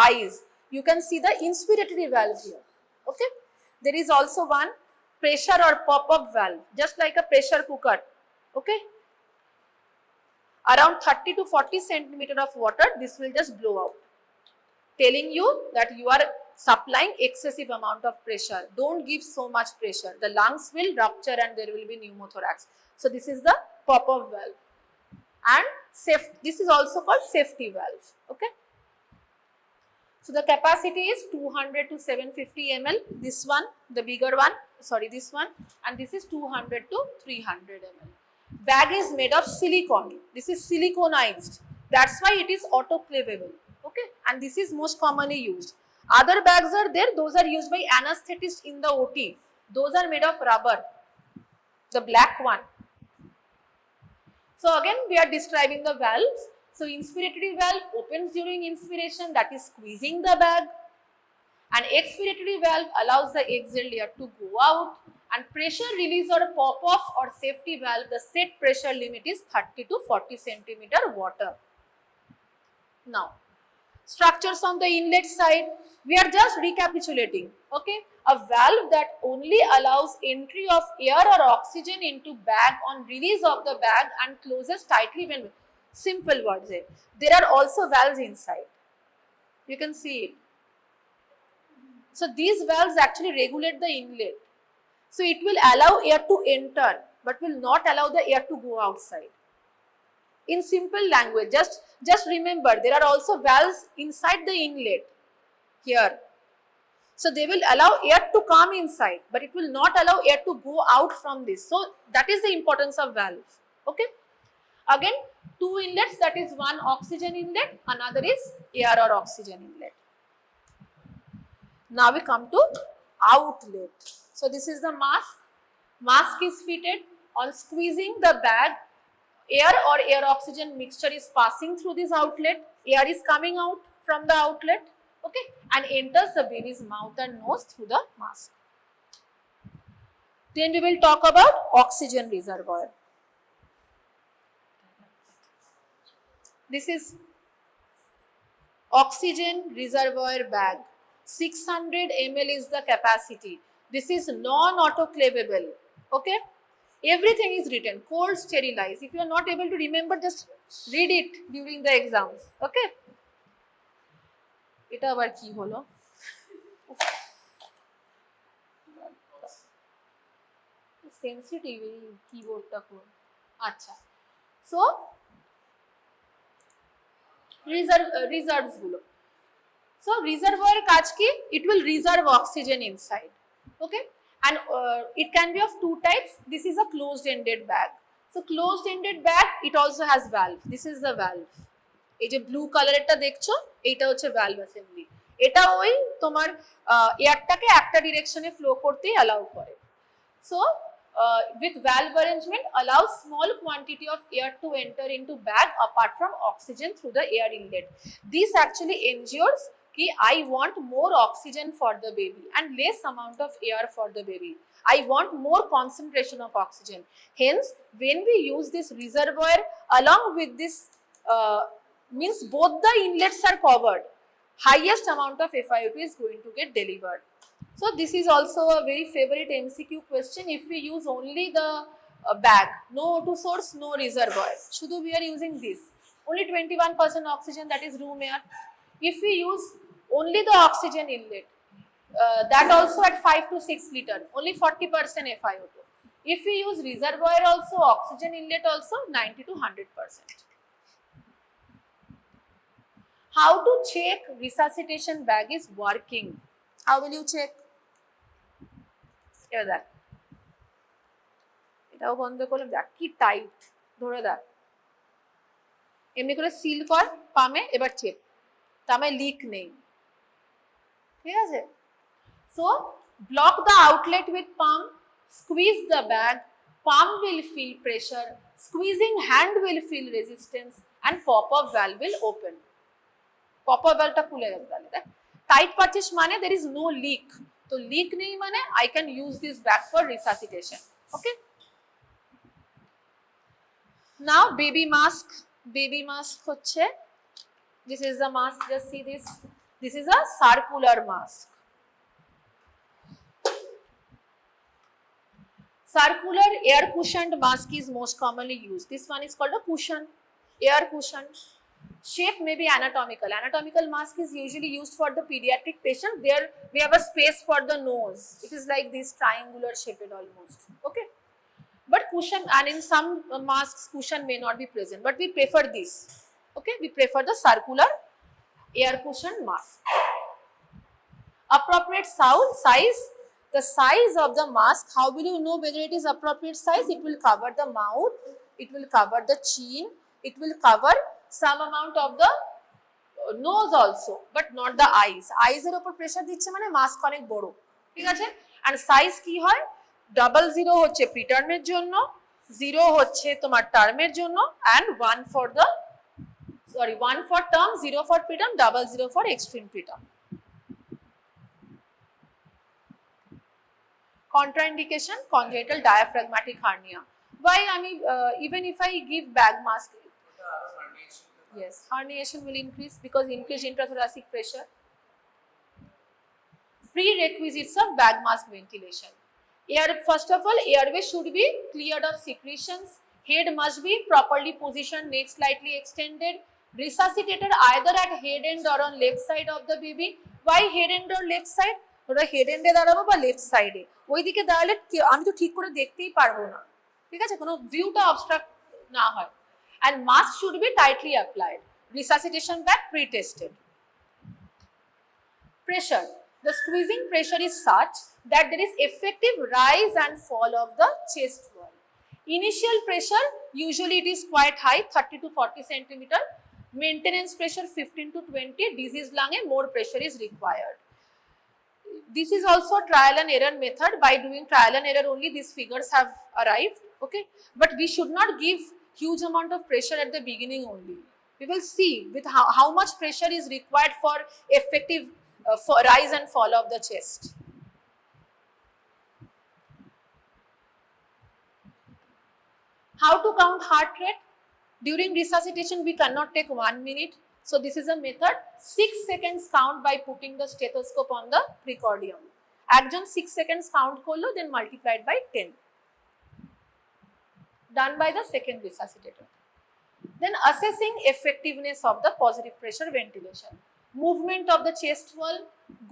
eyes. You can see the inspiratory valve here. Okay. There is also one pressure or pop-up valve, just like a pressure cooker. Okay, around 30 to 40 centimeter of water, this will just blow out, telling you that you are supplying excessive amount of pressure. Don't give so much pressure. The lungs will rupture and there will be pneumothorax. So this is the pop-up valve. And this is also called safety valve. Okay. So the capacity is 200 to 750 ml. This one, the bigger one, sorry, this one, and this is 200 to 300 ml. Bag is made of silicone. This is siliconized. That's why it is autoclavable. Okay, and this is most commonly used. Other bags are there. Those are used by anesthetists in the OT. Those are made of rubber. The black one. So again, we are describing the valves. So inspiratory valve opens during inspiration, that is squeezing the bag. And expiratory valve allows the exhaled air to go out. And pressure release or pop off or safety valve, the set pressure limit is 30 to 40 centimeter water. Now, structures on the inlet side, we are just recapitulating. Okay, a valve that only allows entry of air or oxygen into bag on release of the bag and closes tightly when, simple words here. There are also valves inside. You can see it. So these valves actually regulate the inlet. So it will allow air to enter but will not allow the air to go outside. In simple language, just remember, there are also valves inside the inlet here. So they will allow air to come inside, but it will not allow air to go out from this. So that is the importance of valve. Okay. Again, two inlets, that is one oxygen inlet, another is air or oxygen inlet. Now we come to outlet. So this is the mask. Mask is fitted. On squeezing the bag, air or air oxygen mixture is passing through this outlet. Air is coming out from the outlet, okay, and enters the baby's mouth and nose through the mask. Then we will talk about oxygen reservoir. This is oxygen reservoir bag. 600 ml is the capacity. This is non-autoclavable. Okay. Everything is written, cold sterilized. If you are not able to remember, just read it during the exams. Okay. Eta abar ki holo? Sensitive keyboard ta ko. Acha. So reserves gulo. So reservoir kaj ki, it will reserve oxygen inside. Okay. And it can be of two types. This is a closed-ended bag. So closed-ended bag, it also has valve. This is the valve. এই যে blue কালারেরটা দেখছো, এটা হচ্ছে valve assembly. এটা ওই তোমার এয়ারটাকে একটা ডিরেকশনে flow করতেই অ্যালাউ করে. So with valve arrangement allows small quantity of air to enter into bag apart from oxygen through the air inlet. This actually ensures कि I want more oxygen for the baby and less amount of air for the baby. I want more concentration of oxygen. Hence, when we use this reservoir along with this, means both the inlets are covered, highest amount of FiO2 is going to get delivered. So this is also a very favorite MCQ question. If we use only the bag, no O2 source, no reservoir, shouldnh we are using this, only 21% oxygen, that is room air. If we use only the oxygen inlet, that also at 5 to 6 liter, only 40% FiO2. If we use reservoir also, oxygen inlet also, 90 to 100%. How to check resuscitation bag is working? How will you check? Here that. এটাও বন্ধ করলে দেখ কি tight, ধরে দেখ, এমনি করে seal কর পামে, এবার চেক, তামে লিক নেই, ঠিক আছে? So block the outlet with palm, squeeze the bag, palm will feel pressure, squeezing hand will feel resistance, and pop-up valve will open. Pop-up valve টা খুলে গেছে, তাহলে দেখ টাইট পাচ্ছিস মানে there is no leak. তো লিক নেই মানে I can use this bag for resuscitation. Okay. Now baby mask. Baby mask হচ্ছে, this is the mask, just see this. This is a circular mask. Circular air cushioned mask is most commonly used. This one is called a cushion, air cushion. Shape may be anatomical. Anatomical mask is usually used for the pediatric patient. There we have a space for the nose. It is like this triangular shaped almost. Okay. But cushion, and in some masks cushion may not be present, but we prefer this. Okay, we prefer the circular air cushion mask. Appropriate size. The size of the mask, how will you know whether it is appropriate size? It will cover the mouth, it will cover the chin, it will cover some amount of the nose also, but not the eyes. Eyes এর উপর pressure দিচ্ছে মানে mask অনেক বড়, ঠিক আছে? and size কি হয়? 00 হচ্ছে প্রিটার্মের জন্য, 0 হচ্ছে তোমার টার্মের জন্য, and 1 for term, 0 for preterm, 00 for extreme preterm. Contraindication, congenital diaphragmatic hernia. Why? I mean, even if I give bag mask, yes, herniation will increase because increased intrathoracic pressure. Prerequisites of bag mask ventilation. First of all, airway should be cleared of secretions. Head must be properly positioned, neck slightly extended. Resuscitated either at head end or on left side of the baby. Why head end or left side? ওরা head এন্ডে দাঁড়াবো বা left সাইডে, ওইদিকে দাঁড়ালে আমি তো ঠিক করে দেখতেই পারবো না, ঠিক আছে, কোনো ভিউটা অবস্ট্রাক্ট না হয়। and mask should be tightly applied. Resuscitation bag pre-tested. Pressure. The squeezing pressure is such that there is effective rise and fall of the chest wall. Initial pressure, usually it is quite high, 30 to 40 centimeter. Maintenance pressure 15 to 20. Disease lung, more pressure is required. This is also trial and error method. By doing trial and error only these figures have arrived. Okay, but we should not give huge amount of pressure at the beginning only. We will see with how much pressure is required for effective for rise and fall of the chest. How to count heart rate? During resuscitation we cannot take 1 minute. So this is a method. 6 seconds count by putting the stethoscope on the precordium. Ekjon 6 seconds count korlo, then multiplied by 10. Done by the second resuscitator. Then assessing effectiveness of the positive pressure ventilation. Movement of the chest wall,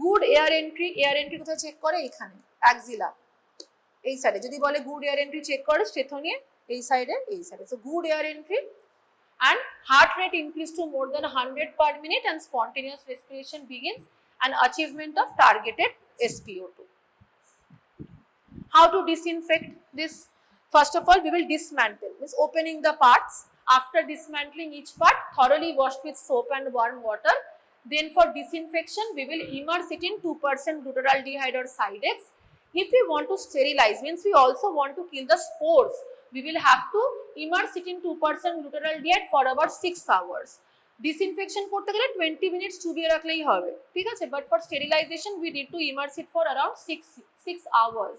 good air entry. Air entry কোথায় check করে? এখানে axilla এই সাইডে। যদি বলে good air entry check করে stetho নিয়ে এই সাইডে এই সাইডে। So good air entry. And heart rate increase to more than 100 per minute and spontaneous respiration begins and achievement of targeted SpO2. How to disinfect this? First of all, we will dismantle, means opening the parts. After dismantling each part, thoroughly washed with soap and warm water. Then for disinfection, we will immerse it in 2% glutaraldehyde or Sidex. If we want to sterilize, means we also want to kill the spores, we will have to immerse it in 2% glutaraldehyde for about 6 hours. Disinfection করতে গেলে 20 minutes চুবিয়ে রাখলেই হবে, ঠিক আছে, but for sterilization we need to immerse it for around 6 hours.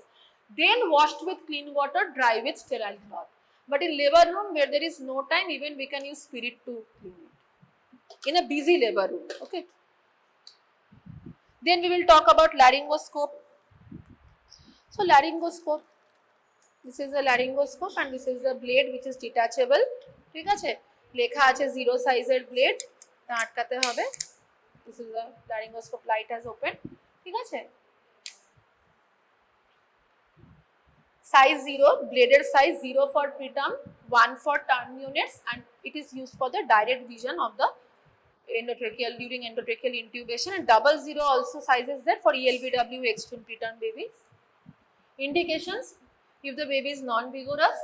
Then washed with clean water, dry with sterile cloth. But in labor room where there is no time, even we can use spirit to clean it. In a busy labor room, okay. Then we will talk about laryngoscope. So laryngoscope, this is a laryngoscope and this is the blade which is detachable, ঠিক আছে, লেখা আছে 0 সাইজের blade আটকাতে হবে। This is the laryngoscope, light has opened, ঠিক আছে। Size 0, bladed size 0 for preterm, 1 for term units, and it is used for the direct vision of the endotracheal during endotracheal intubation, and 00 also size is there for ELBW extreme preterm babies. Indications: if the baby is non-vigorous,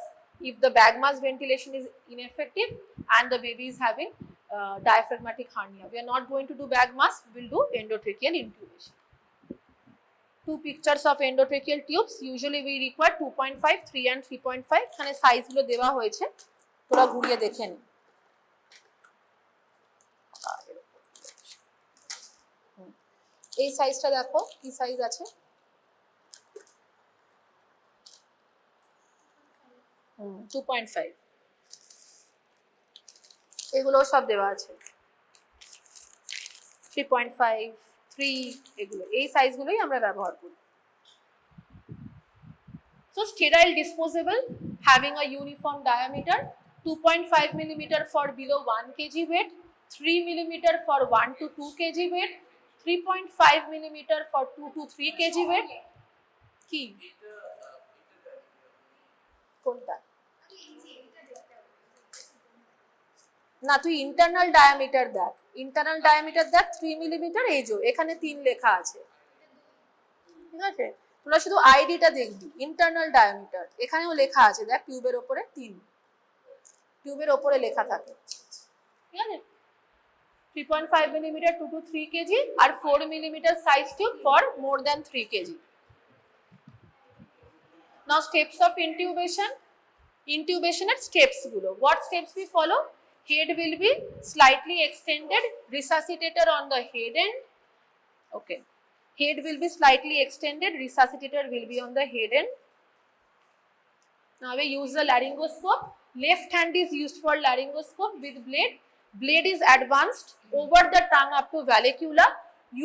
if the bag mask ventilation is ineffective, and the baby is having diaphragmatic hernia. We are not going to do bag mask, we will do endotracheal intubation. 2 pictures of endotracheal tubes. Usually we require 2.5, 3 and 3.5. এখানে size গুলো দেওয়া হয়েছে, তোরা ঘুরিয়ে দেখে নি। এই সাইজটা দেখো কি সাইজ আছে। 2.5 এগুলো সব দেওয়া আছে। 3.5, 3 এগুলো এই সাইজগুলোই আমরা ব্যবহার করি। So sterile disposable having a uniform diameter, 2.5 millimeter for below 1 kg weight, 3 millimeter for 1 to 2 kg weight, 3.5 millimeter for 2 to 3 kg weight. কি কোনটা না তুই ইন্টারনাল ডায়ামিটার দেখ, ইন্টারনাল ডায়ামিটার দেখ 3 মিলিমিটার, এই যে এখানে 3 লেখা আছে, ঠিক আছে? তোরা শুধু আইডিটা দেখবি, ইন্টারনাল ডায়ামিটার এখানেও লেখা আছে, দেখ টিউবের উপরে 3, টিউবের উপরে লেখা থাকে, ঠিক আছে? 3.5 millimeter 2 to 3 kg R 4 millimeter size tube for more than 3 kg. Now steps of intubation. Intubation at steps gulo. What steps we follow? Head will be slightly extended, resuscitator on the head end. Okay. Head will be slightly extended, resuscitator will be on the head end. Now we use the laryngoscope. Left hand is used for laryngoscope with blade. Blade is advanced over the tongue up to vallecula.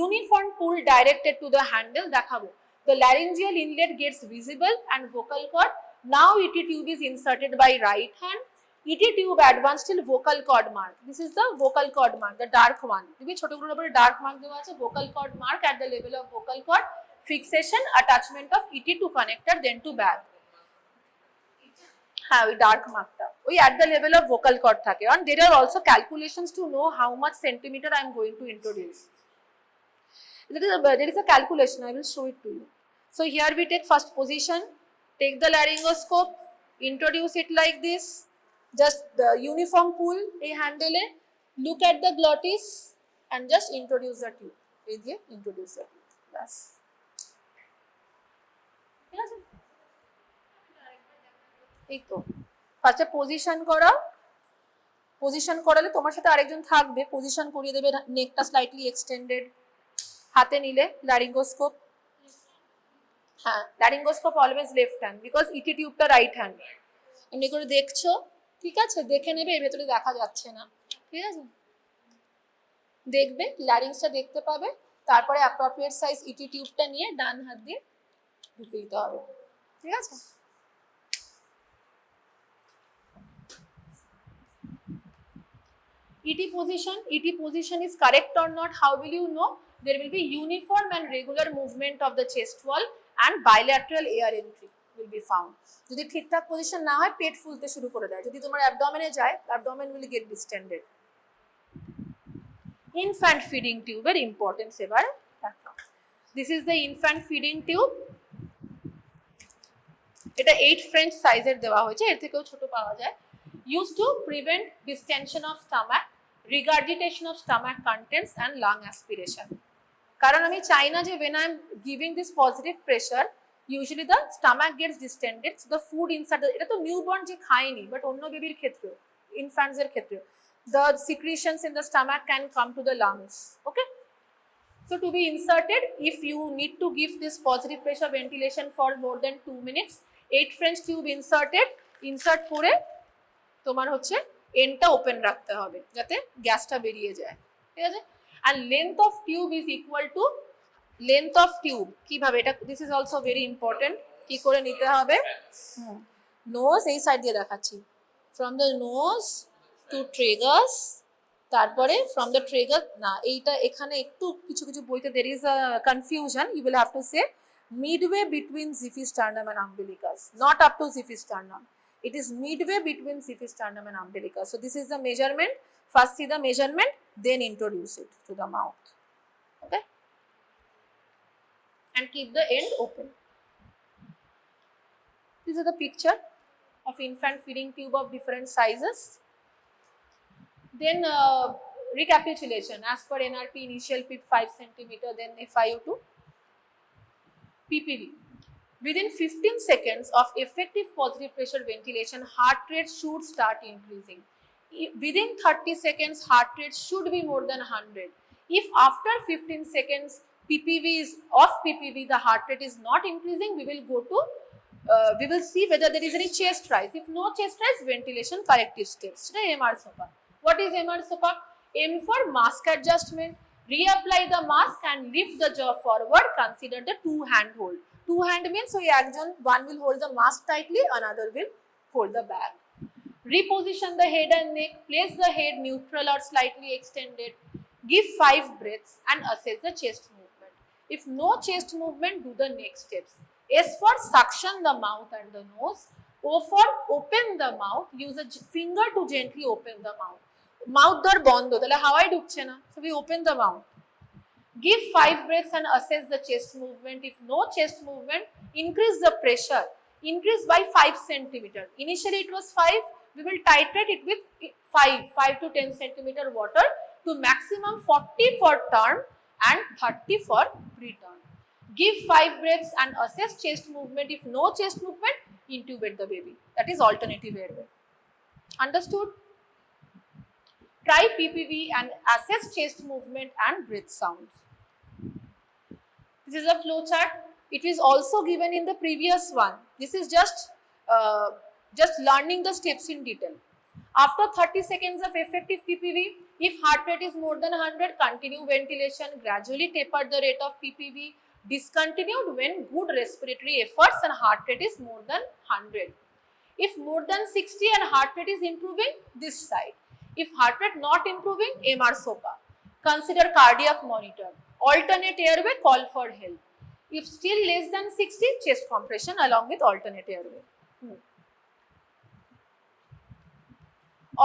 Uniform pull directed to the handle. Dekhabo. The laryngeal inlet gets visible and vocal cord. Now ET tube is inserted by right hand. ET tube advanced till vocal cord mark. This is the vocal cord mark, the dark one. Dibe choto gulo upore dark mark dewa ache, vocal cord mark at the level of vocal cord. Fixation, attachment of ET to connector, then to bag. হ্যাঁ ওই dark মার্কটা ওই at the level of vocal cord থাকে, and there are also calculations to know how much centimeter I am going to introduce. There is a calculation, I will show it to you. So here we take first position, take the laryngoscope, introduce it like this, just the uniform pull a handle, look at the glottis and just introduce the tube. এই দিয়ে introduce the tube. Bas. ঠিক আছে? এই তো ফার্স্টে position করা, position করালে তোমার সাথে আরেকজন থাকবে, পজিশন করিয়ে দেবে, নেকটা স্লাইটলি এক্সটেন্ডেড, হাতে নিলে ল্যারিঙ্গোস্কোপ, হ্যাঁ laryngoscope always left hand because ET টিউবটা রাইট হ্যান্ড। এমনি করে দেখছো, ঠিক আছে, দেখে নেবে, এর ভেতরে দেখা যাচ্ছে না, ঠিক আছে, দেখবে ল্যারিংসটা দেখতে পাবে, তারপরে অ্যাপ্রোপ্রিয়েট সাইজ ইটি টিউবটা নিয়ে ডান হাত দিয়ে ঢুকে দিতে হবে, ঠিক আছে। ET position is correct or not, how will you know? There will be uniform and regular movement of the chest wall and bilateral air entry will be found. যদি ঠিকঠাক পজিশন না হয় পেট ফুলতে শুরু করে দেয়, যদি তোমার অ্যাবডোমেনে যায় abdomen will get distended. Infant feeding tube এর ইম্পর্টেন্স এবার দেখো, this is the infant feeding tube. এটা 8 French সাইজের দেওয়া হয়েছে, এর থেকেও ছোট পাওয়া যায়। Used to prevent distension of stomach, regurgitation of stomach contents and lung aspiration. কারণ আমি চাই না যে when I am giving this positive pressure, usually the stomach gets distended, so the food inside the, এটা তো নিউবর্ন যে খায়নি, but অন্য বেবির ক্ষেত্রে, ইনফ্যান্টস এর ক্ষেত্রে, the secretions in the stomach can come to the lungs. Okay, so to be inserted, if you need to give this positive pressure ventilation for more than 2 minutes, 8 French tube inserted, insert করে তোমার হচ্ছে এন্ডটা open রাখতে হবে যাতে গ্যাসটা বেরিয়ে যায়, ঠিক আছে। and length of tube is equal to length of tube, কিভাবে এটা, this is also very important, কি করে নিতে হবে, নোজ এই সাইড দিয়ে দেখাচ্ছি, from the nose to tragus, তারপরে from the tragus, না এইটা এখানে একটু কিছু কিছু বইতে there is a confusion, you will have to say midway between xiphisternum and umbilicus, not up to xiphisternum. It is midway between xiphisternum and umbilicus. So this is the measurement. First see the measurement, then introduce it to the mouth. Okay? And keep the end open. This is the picture of infant feeding tube of different sizes. Then recapitulation. As per NRP, initial PIP 5 cm, then FiO2, PPV. Within 15 seconds of effective positive pressure ventilation, heart rate should start increasing. Within 30 seconds, heart rate should be more than 100. If after 15 seconds PPV is off PPV, the heart rate is not increasing, we will go to, we will see whether there is any chest rise. If no chest rise, ventilation corrective steps. MR SOPA. What is MR SOPA? M for mask adjustment. Reapply the mask and lift the jaw forward. Consider the 2-hand hold. two hand means ওই একজন one will hold the mask tightly, another will hold the bag. Reposition the head and neck, place the head neutral or slightly extended, give 5 breaths and assess the chest movement. If no chest movement, do the next steps. S for suction the mouth and the nose. O for open the mouth, use a finger to gently open the mouth. Mouth ধর বন্ধ, তাহলে হাওয়াই ঢুকছে না, so we open the mouth. Give 5 breaths and assess the chest movement. If no chest movement, increase the pressure. Increase by 5 centimeter. Initially it was 5. We will titrate it with 5 to 10 centimeter water to maximum 40 for turn and 30 for return. Give 5 breaths and assess chest movement. If no chest movement, intubate the baby. That is alternative airway. Understood? Try PPV and assess chest movement and breath sounds. This is a flow chart. It is also given in the previous one. This is just learning the steps in detail. After 30 seconds of effective PPV, if heart rate is more than 100, continue ventilation, gradually taper the rate of PPV, discontinued when good respiratory efforts and heart rate is more than 100. If more than 60 and heart rate is improving, this side. If heart rate not improving, MR SOPA. Consider cardiac monitor. Alternate airway, call for help. If still less than 60, chest compression along with alternate airway.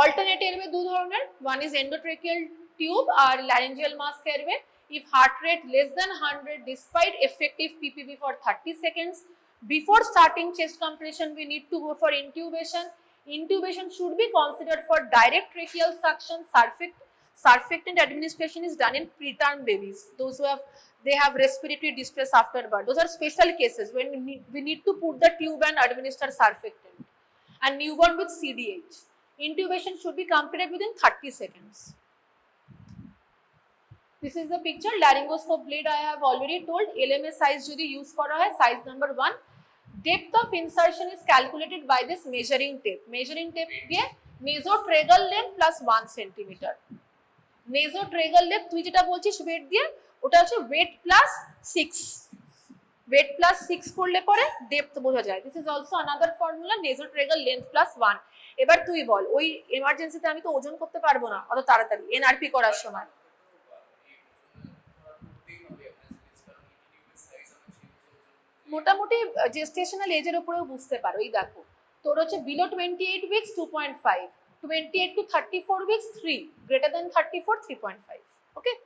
Alternate airway দু ধরনের, one is endotracheal tube or laryngeal mask airway. If heart rate less than 100 despite effective PPV for 30 seconds, before starting chest compression we need to go for intubation. Intubation should be considered for direct tracheal suction. Surfactant administration is done in preterm babies, those who have respiratory distress after birth. Those are special cases when we need to put the tube and administer surfactant. And newborn with CDH. Intubation should be completed within 30 seconds. This is the picture. Laryngoscope blade I have already told. LMA size jodi use kora hai, size number 1. Depth of insertion is calculated by this measuring tape. Measuring tape diye nasotragal length plus 1 cm. Nasotragal length তুই যেটা বলছিস weight দিয়ে, ওটা হচ্ছে weight plus 6. Weight plus 6 করলে পরে depth বোঝা যায়. This is also another formula, nasotragal length plus 1. এবার তুই বল, ওই এমার্জেন্সিতে আমি তো ওজন করতে পারবো না অত তাড়াতাড়ি এনআরপি করার সময়। মোটামুটি জেস্টেশনাল এজের উপরেও বুঝতে পারো। এই দেখো তোর হচ্ছে below 28 weeks 2.5, 28 to 34 weeks 3, greater than 34 3.5. Okay.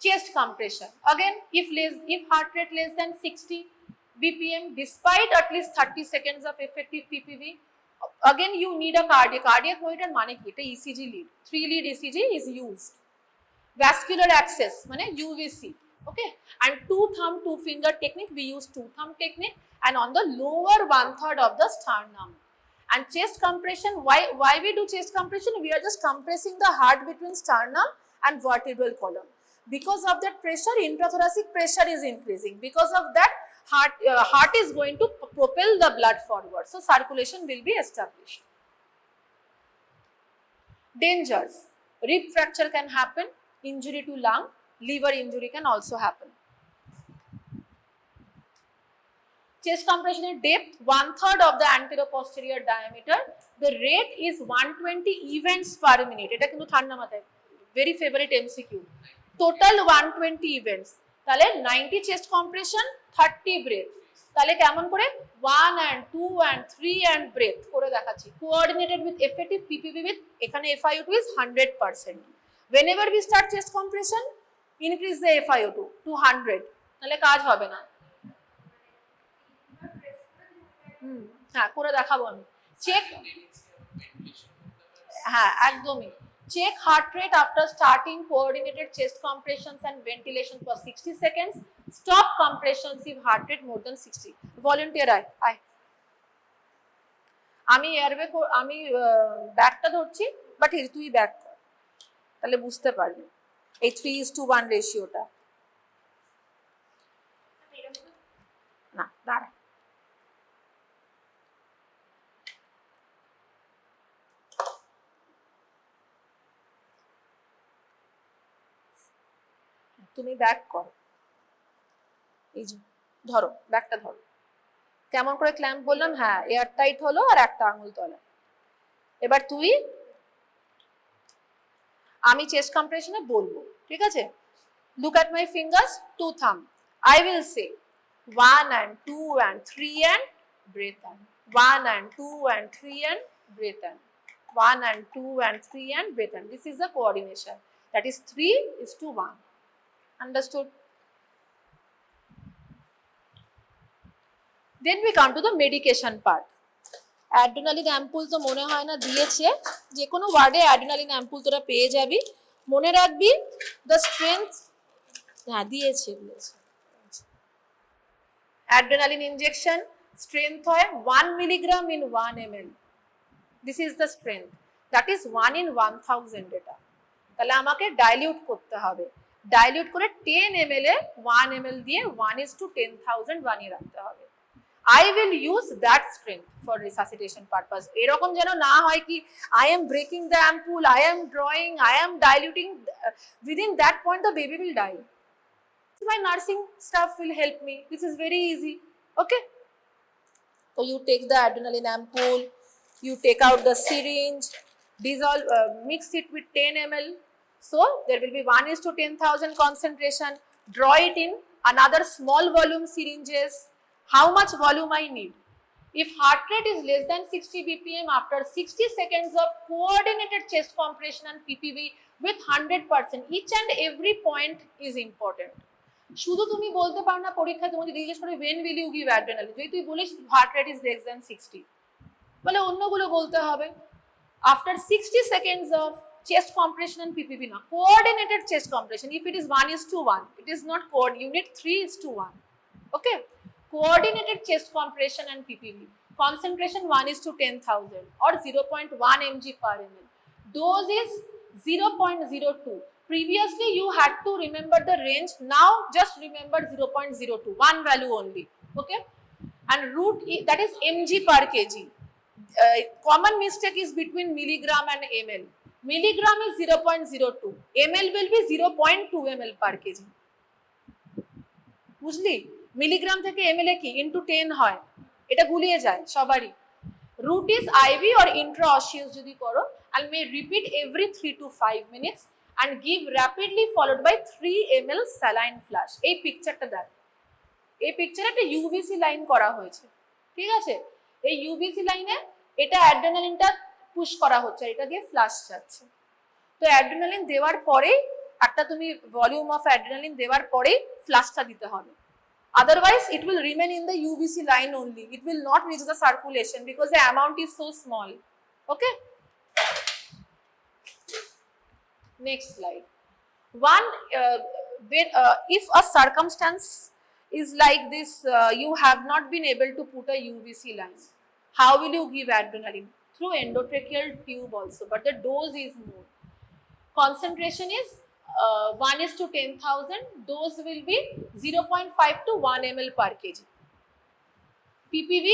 Chest compression again, if heart rate less than 60 BPM despite at least 30 seconds of effective PPV, again you need a cardiac monitor মানে কি, এটা ECG lead, 3 lead ECG is used. Vascular access মানে UVC. Okay, and 2 thumb 2 finger technique, we use 2 thumb technique, and on the lower 1/3 of the sternum. And chest compression, why we do chest compression? We are just compressing the heart between sternum and vertebral column. Because of that pressure, intrathoracic pressure is increasing. Because of that, heart is going to propel the blood forward, so circulation will be established. Dangers: rib fracture can happen, injury to lung, liver injury can also happen. Chest compression depth 1/3 of the anteroposterior diameter. The rate is 120 events per minute. এটা কিন্তু ঠান্ডা মাথায়, very favorite MCQ. Total 120 events. তাহলে 90 chest compression, 30 breath. তাহলে কেমন করে 1 and 2 and 3 and breath করে দেখাচ্ছি। Coordinated with effective PPV with, এখানে FiO2 is 100%. Whenever we start chest compression, increase the FiO2 to 100. তাহলে কাজ হবে না। হ্যাঁ করে দেখাবো আমি। চেক, হ্যাঁ একদমই। Check heart rate after starting coordinated chest compressions and ventilation for 60 seconds. Stop compressions if heart rate more than 60. Volunteer আয়। আমি এয়ারওয়ে আমি ব্যাকটা ধরছি, বাট তুই ব্যাক কর, তাহলে বুঝতে পারবি এই 3:1 রেশিওটা। না দাঁড়া, তুমি ব্যাক করো। এই যে ধরো ব্যাগটা ধরো, কেমন করে ক্ল্যাম্প বললাম, হ্যাঁ এয়ার টাইট হলো আর একটা আঙুল তলায়। এবার তুই, আমি চেস্ট কম্প্রেশনে বলবো, ঠিক আছে? Look at my fingers, two thumb, I will say 1 and 2 and 3 and breathe in, 1 and 2 and 3 and breathe in, 1 and 2 and 3 and breathe in. This is the coordination, that is 3:1. Understood? Then we come to the medication part. Adrenaline ampoule তো মনে হয় না দিয়েছে, যে কোনো ওয়ার্ডে adrenaline ampoule তোরা পেয়ে যাবি। মনে রাখবি দ্য স্ট্রেংথ, হ্যাঁ দিয়েছে। অ্যাড্রিনালিন ইনজেকশন স্ট্রেংথ হয় 1 milligram in 1 ml। This is the strength, that is 1 in 1000। এটা তাহলে আমাকে ডাইলিউট করতে হবে, ডাইলিউট করে 10 ml এ 1 ml দিয়ে 1:10,000 বানিয়ে রাখতে হবে। I will use that strength for resuscitation purpose. এরকম যেন না হয় কি I am breaking the ampoule, I am drawing, I am diluting, within that point the baby will die. So my nursing staff will help me. This is very easy. Okay, so you take the adrenaline ampoule, you take out the syringe, dissolve, mix it with 10 ml. So there will be 1:10,000 concentration. Draw it in another small volume syringes. How much volume I need? If heart rate is less than 60 BPM, after 60 seconds of coordinated chest compression and PPV with 100%, each and every point is important. শুধু তুমি বলতে পারো না পরীক্ষায় তোমাকে জিজ্ঞেস করে when will you give adrenaline, যদি তুই বলিস heart rate is less than 60, বলে অন্যগুলো বলতে হবে। After 60 seconds of chest compression and PPV, না coordinated chest compression, if it is 1:1, it is not you need 3:1. Okay, coordinated chest compression and PPV, concentration 1:10,000 or 0.1 mg per ml. Dose is 0.02. Previously you had to remember the range, now just remember 0.02, one value only. Okay, and root that is mg per kg. Common mistake is between milligram and ml. Milligram is 0.02, ml will be 0.2 ml per kg. বুঝলি? Milligram থেকে MLA কি into 10 হয়, এটা গুলিয়ে যায় সবারই। Root is ivy or ইন্ট্রাঅসিয়াস যদি করো, and may repeat every 3 to 5 minutes and give rapidly followed by 3 ml saline flush. এই পিকচারটা দেখ, এই পিকচারে একটা ইউভিসি লাইন করা হয়েছে, ঠিক আছে? এই ইউভিসি লাইনে এটা অ্যাড্রেনালিনটা পুশ করা হচ্ছে, এটা দিয়ে ফ্লাশ যাচ্ছে। তো অ্যাড্রেনালিন দেওয়ার পরেই একটা তুমি ভলিউম অফ অ্যাড্রেনালিন দেওয়ার পরেই ফ্লাশটা দিতে হবে, otherwise it will remain in the UVC line only, it will not reach the circulation because the amount is so small. Okay, next slide. One, if a circumstance is like this, you have not been able to put a UVC line, how will you give adrenaline? Through endotracheal tube also, but the dose is more. Concentration is 1:10,000, dose will be 0.5 to 1 ml per kg. PPV,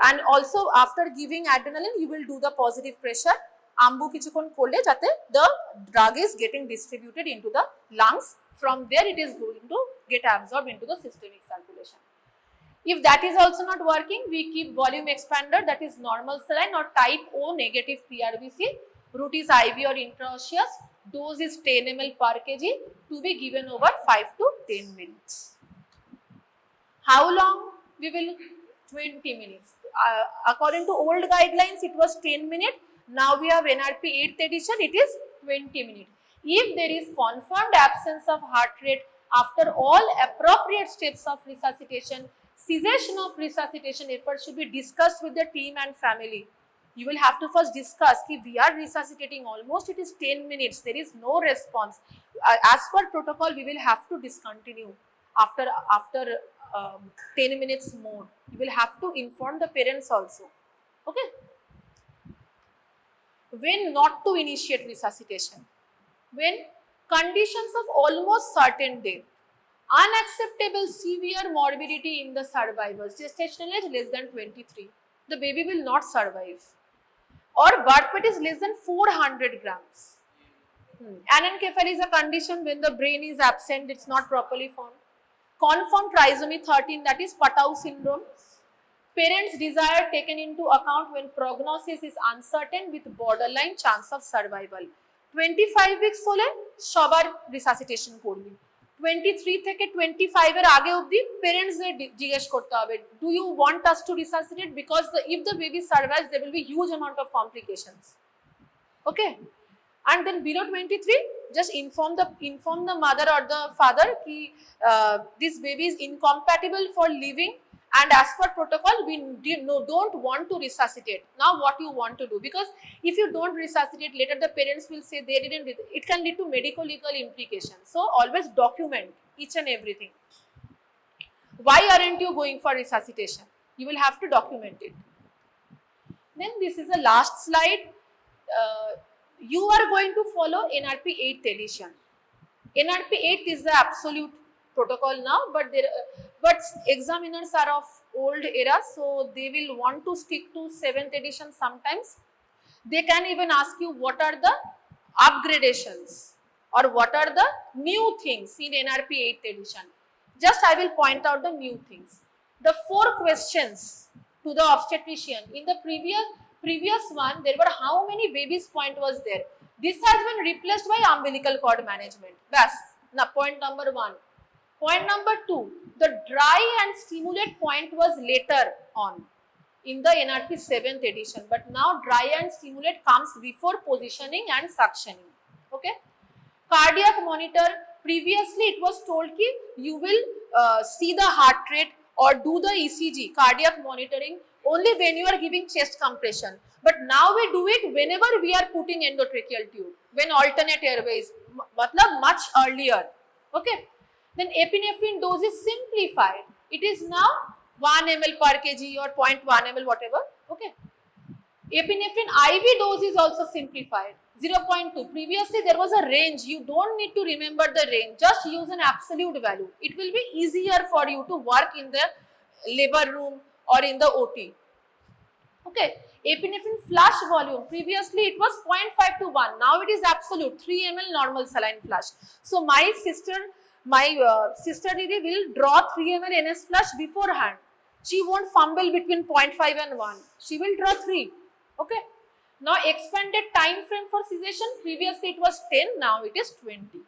and also after giving adrenaline you will do the positive pressure, ambu kichukon korle jate the drug is getting distributed into the lungs, from there it is going to get absorbed into the systemic circulation. If that is also not working, we keep volume expander, that is normal saline or type O negative PRBC, route is IV or intraosseous, dose is 10 ml per kg, to be given over 5 to 10 minutes. How long we will? 20 minutes. According to old guidelines it was 10 minutes, now we have NRP 8th edition, it is 20 minutes. If there is confirmed absence of heart rate after all appropriate steps of resuscitation, cessation of resuscitation efforts should be discussed with the team and family. You will have to first discuss ki we are resuscitating almost, it is 10 minutes, there is no response. As per protocol we will have to discontinue after 10 minutes more. You will have to inform the parents also. Okay, when not to initiate resuscitation? When conditions of almost certain death, unacceptable severe morbidity in the survivors, gestational age less than 23, the baby will not survive, or birth weight is less than 400 grams. Anencephaly is a condition when the brain is absent, it's not properly formed. Confirmed trisomy 13, that is Patau syndrome. Parents' desire taken into account when prognosis is uncertain with borderline chance of survival. 25 weeks hole সবার resuscitation করবি। 23 থেকে 25 এর আগে অবধি parents দের জিজ্ঞেস করতে হবে, do you want us to resuscitate, because if the baby survives there will be huge amount of complications. Okay, and then below 23 just inform the mother or the father ki this baby is incompatible for living, and as per protocol we don't want to resuscitate. Now what you want to do, because if you don't resuscitate later the parents will say they didn't, it can lead to medical legal implications. So always document each and everything. Why aren't you going for resuscitation? You will have to document it. Then this is the last slide. You are going to follow NRP 8th edition. NRP 8th is the absolute protocol now, but examiners are of old era, so they will want to stick to 7th edition sometimes. They can even ask you what are the upgradations or what are the new things in NRP 8th edition. Just I will point out the new things. The 4 questions to the obstetrician. In the previous one, there were how many babies point was there. This has been replaced by umbilical cord management. Bas, now point number 1. Point number 2, the dry and stimulate point was later on in the NRP 7th edition, but now dry and stimulate comes before positioning and suctioning. Okay. Cardiac monitor, previously it was told ki you will see the heart rate or do the ECG, cardiac monitoring, only when you are giving chest compression. But now we do it whenever we are putting endotracheal tube, when alternate airways, matlab much earlier. Okay. Then epinephrine dose is simplified. It is now 1 ml per kg or 0.1 ml whatever. Okay. Epinephrine IV dose is also simplified. 0.2. Previously there was a range. You don't need to remember the range. Just use an absolute value. It will be easier for you to work in the labor room or in the OT. Okay. Epinephrine flush volume. Previously it was 0.5 to 1. Now it is absolute. 3 ml normal saline flush. So my sister Didi will draw 3 ml NS flush beforehand. She won't fumble between 0.5 and 1. She will draw 3. Okay. Now expanded time frame for cessation. Previously it was 10. Now it is 20.